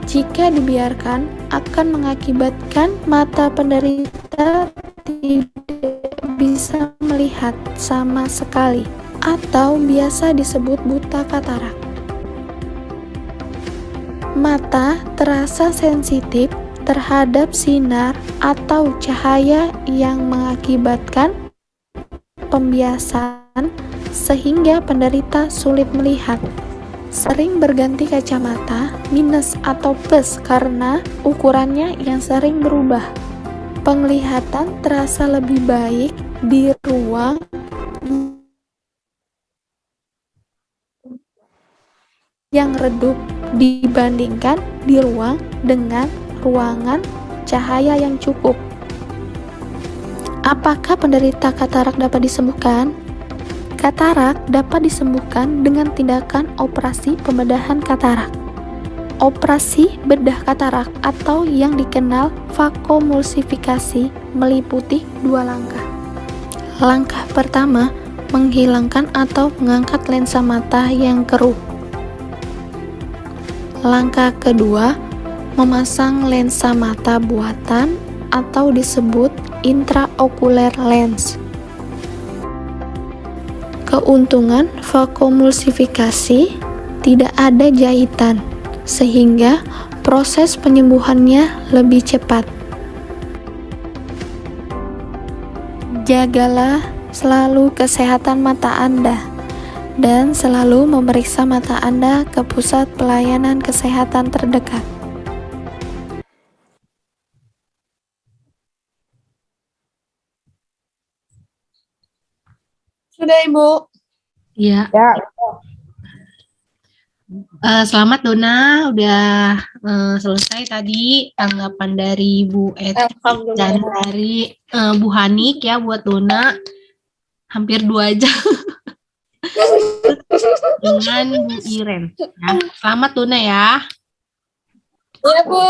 Jika dibiarkan, akan mengakibatkan mata penderita tidak bisa melihat sama sekali, atau biasa disebut buta katarak. Mata terasa sensitif terhadap sinar atau cahaya yang mengakibatkan pembiasan sehingga penderita sulit melihat. Sering berganti kacamata minus atau plus karena ukurannya yang sering berubah. Penglihatan terasa lebih baik di ruang yang redup dibandingkan di ruang dengan ruangan cahaya yang cukup. Apakah penderita katarak dapat disembuhkan? Katarak dapat disembuhkan dengan tindakan operasi pembedahan katarak. Operasi bedah katarak atau yang dikenal vakomulsifikasi meliputi 2 langkah. Langkah pertama, menghilangkan atau mengangkat lensa mata yang keruh. Langkah kedua, memasang lensa mata buatan atau disebut intraocular lens. Keuntungan vakomulsifikasi, tidak ada jahitan, sehingga proses penyembuhannya lebih cepat. Jagalah selalu kesehatan mata Anda dan selalu memeriksa mata Anda ke pusat pelayanan kesehatan terdekat. Sudah, Ibu. Iya. Ya, Selamat Dona, udah selesai tadi tanggapan dari Bu Eti dan dari Bu Hanik ya buat Dona. Hampir 2 jam dengan Bu Iren. Ya. Selamat Dona ya. Iya, Bu.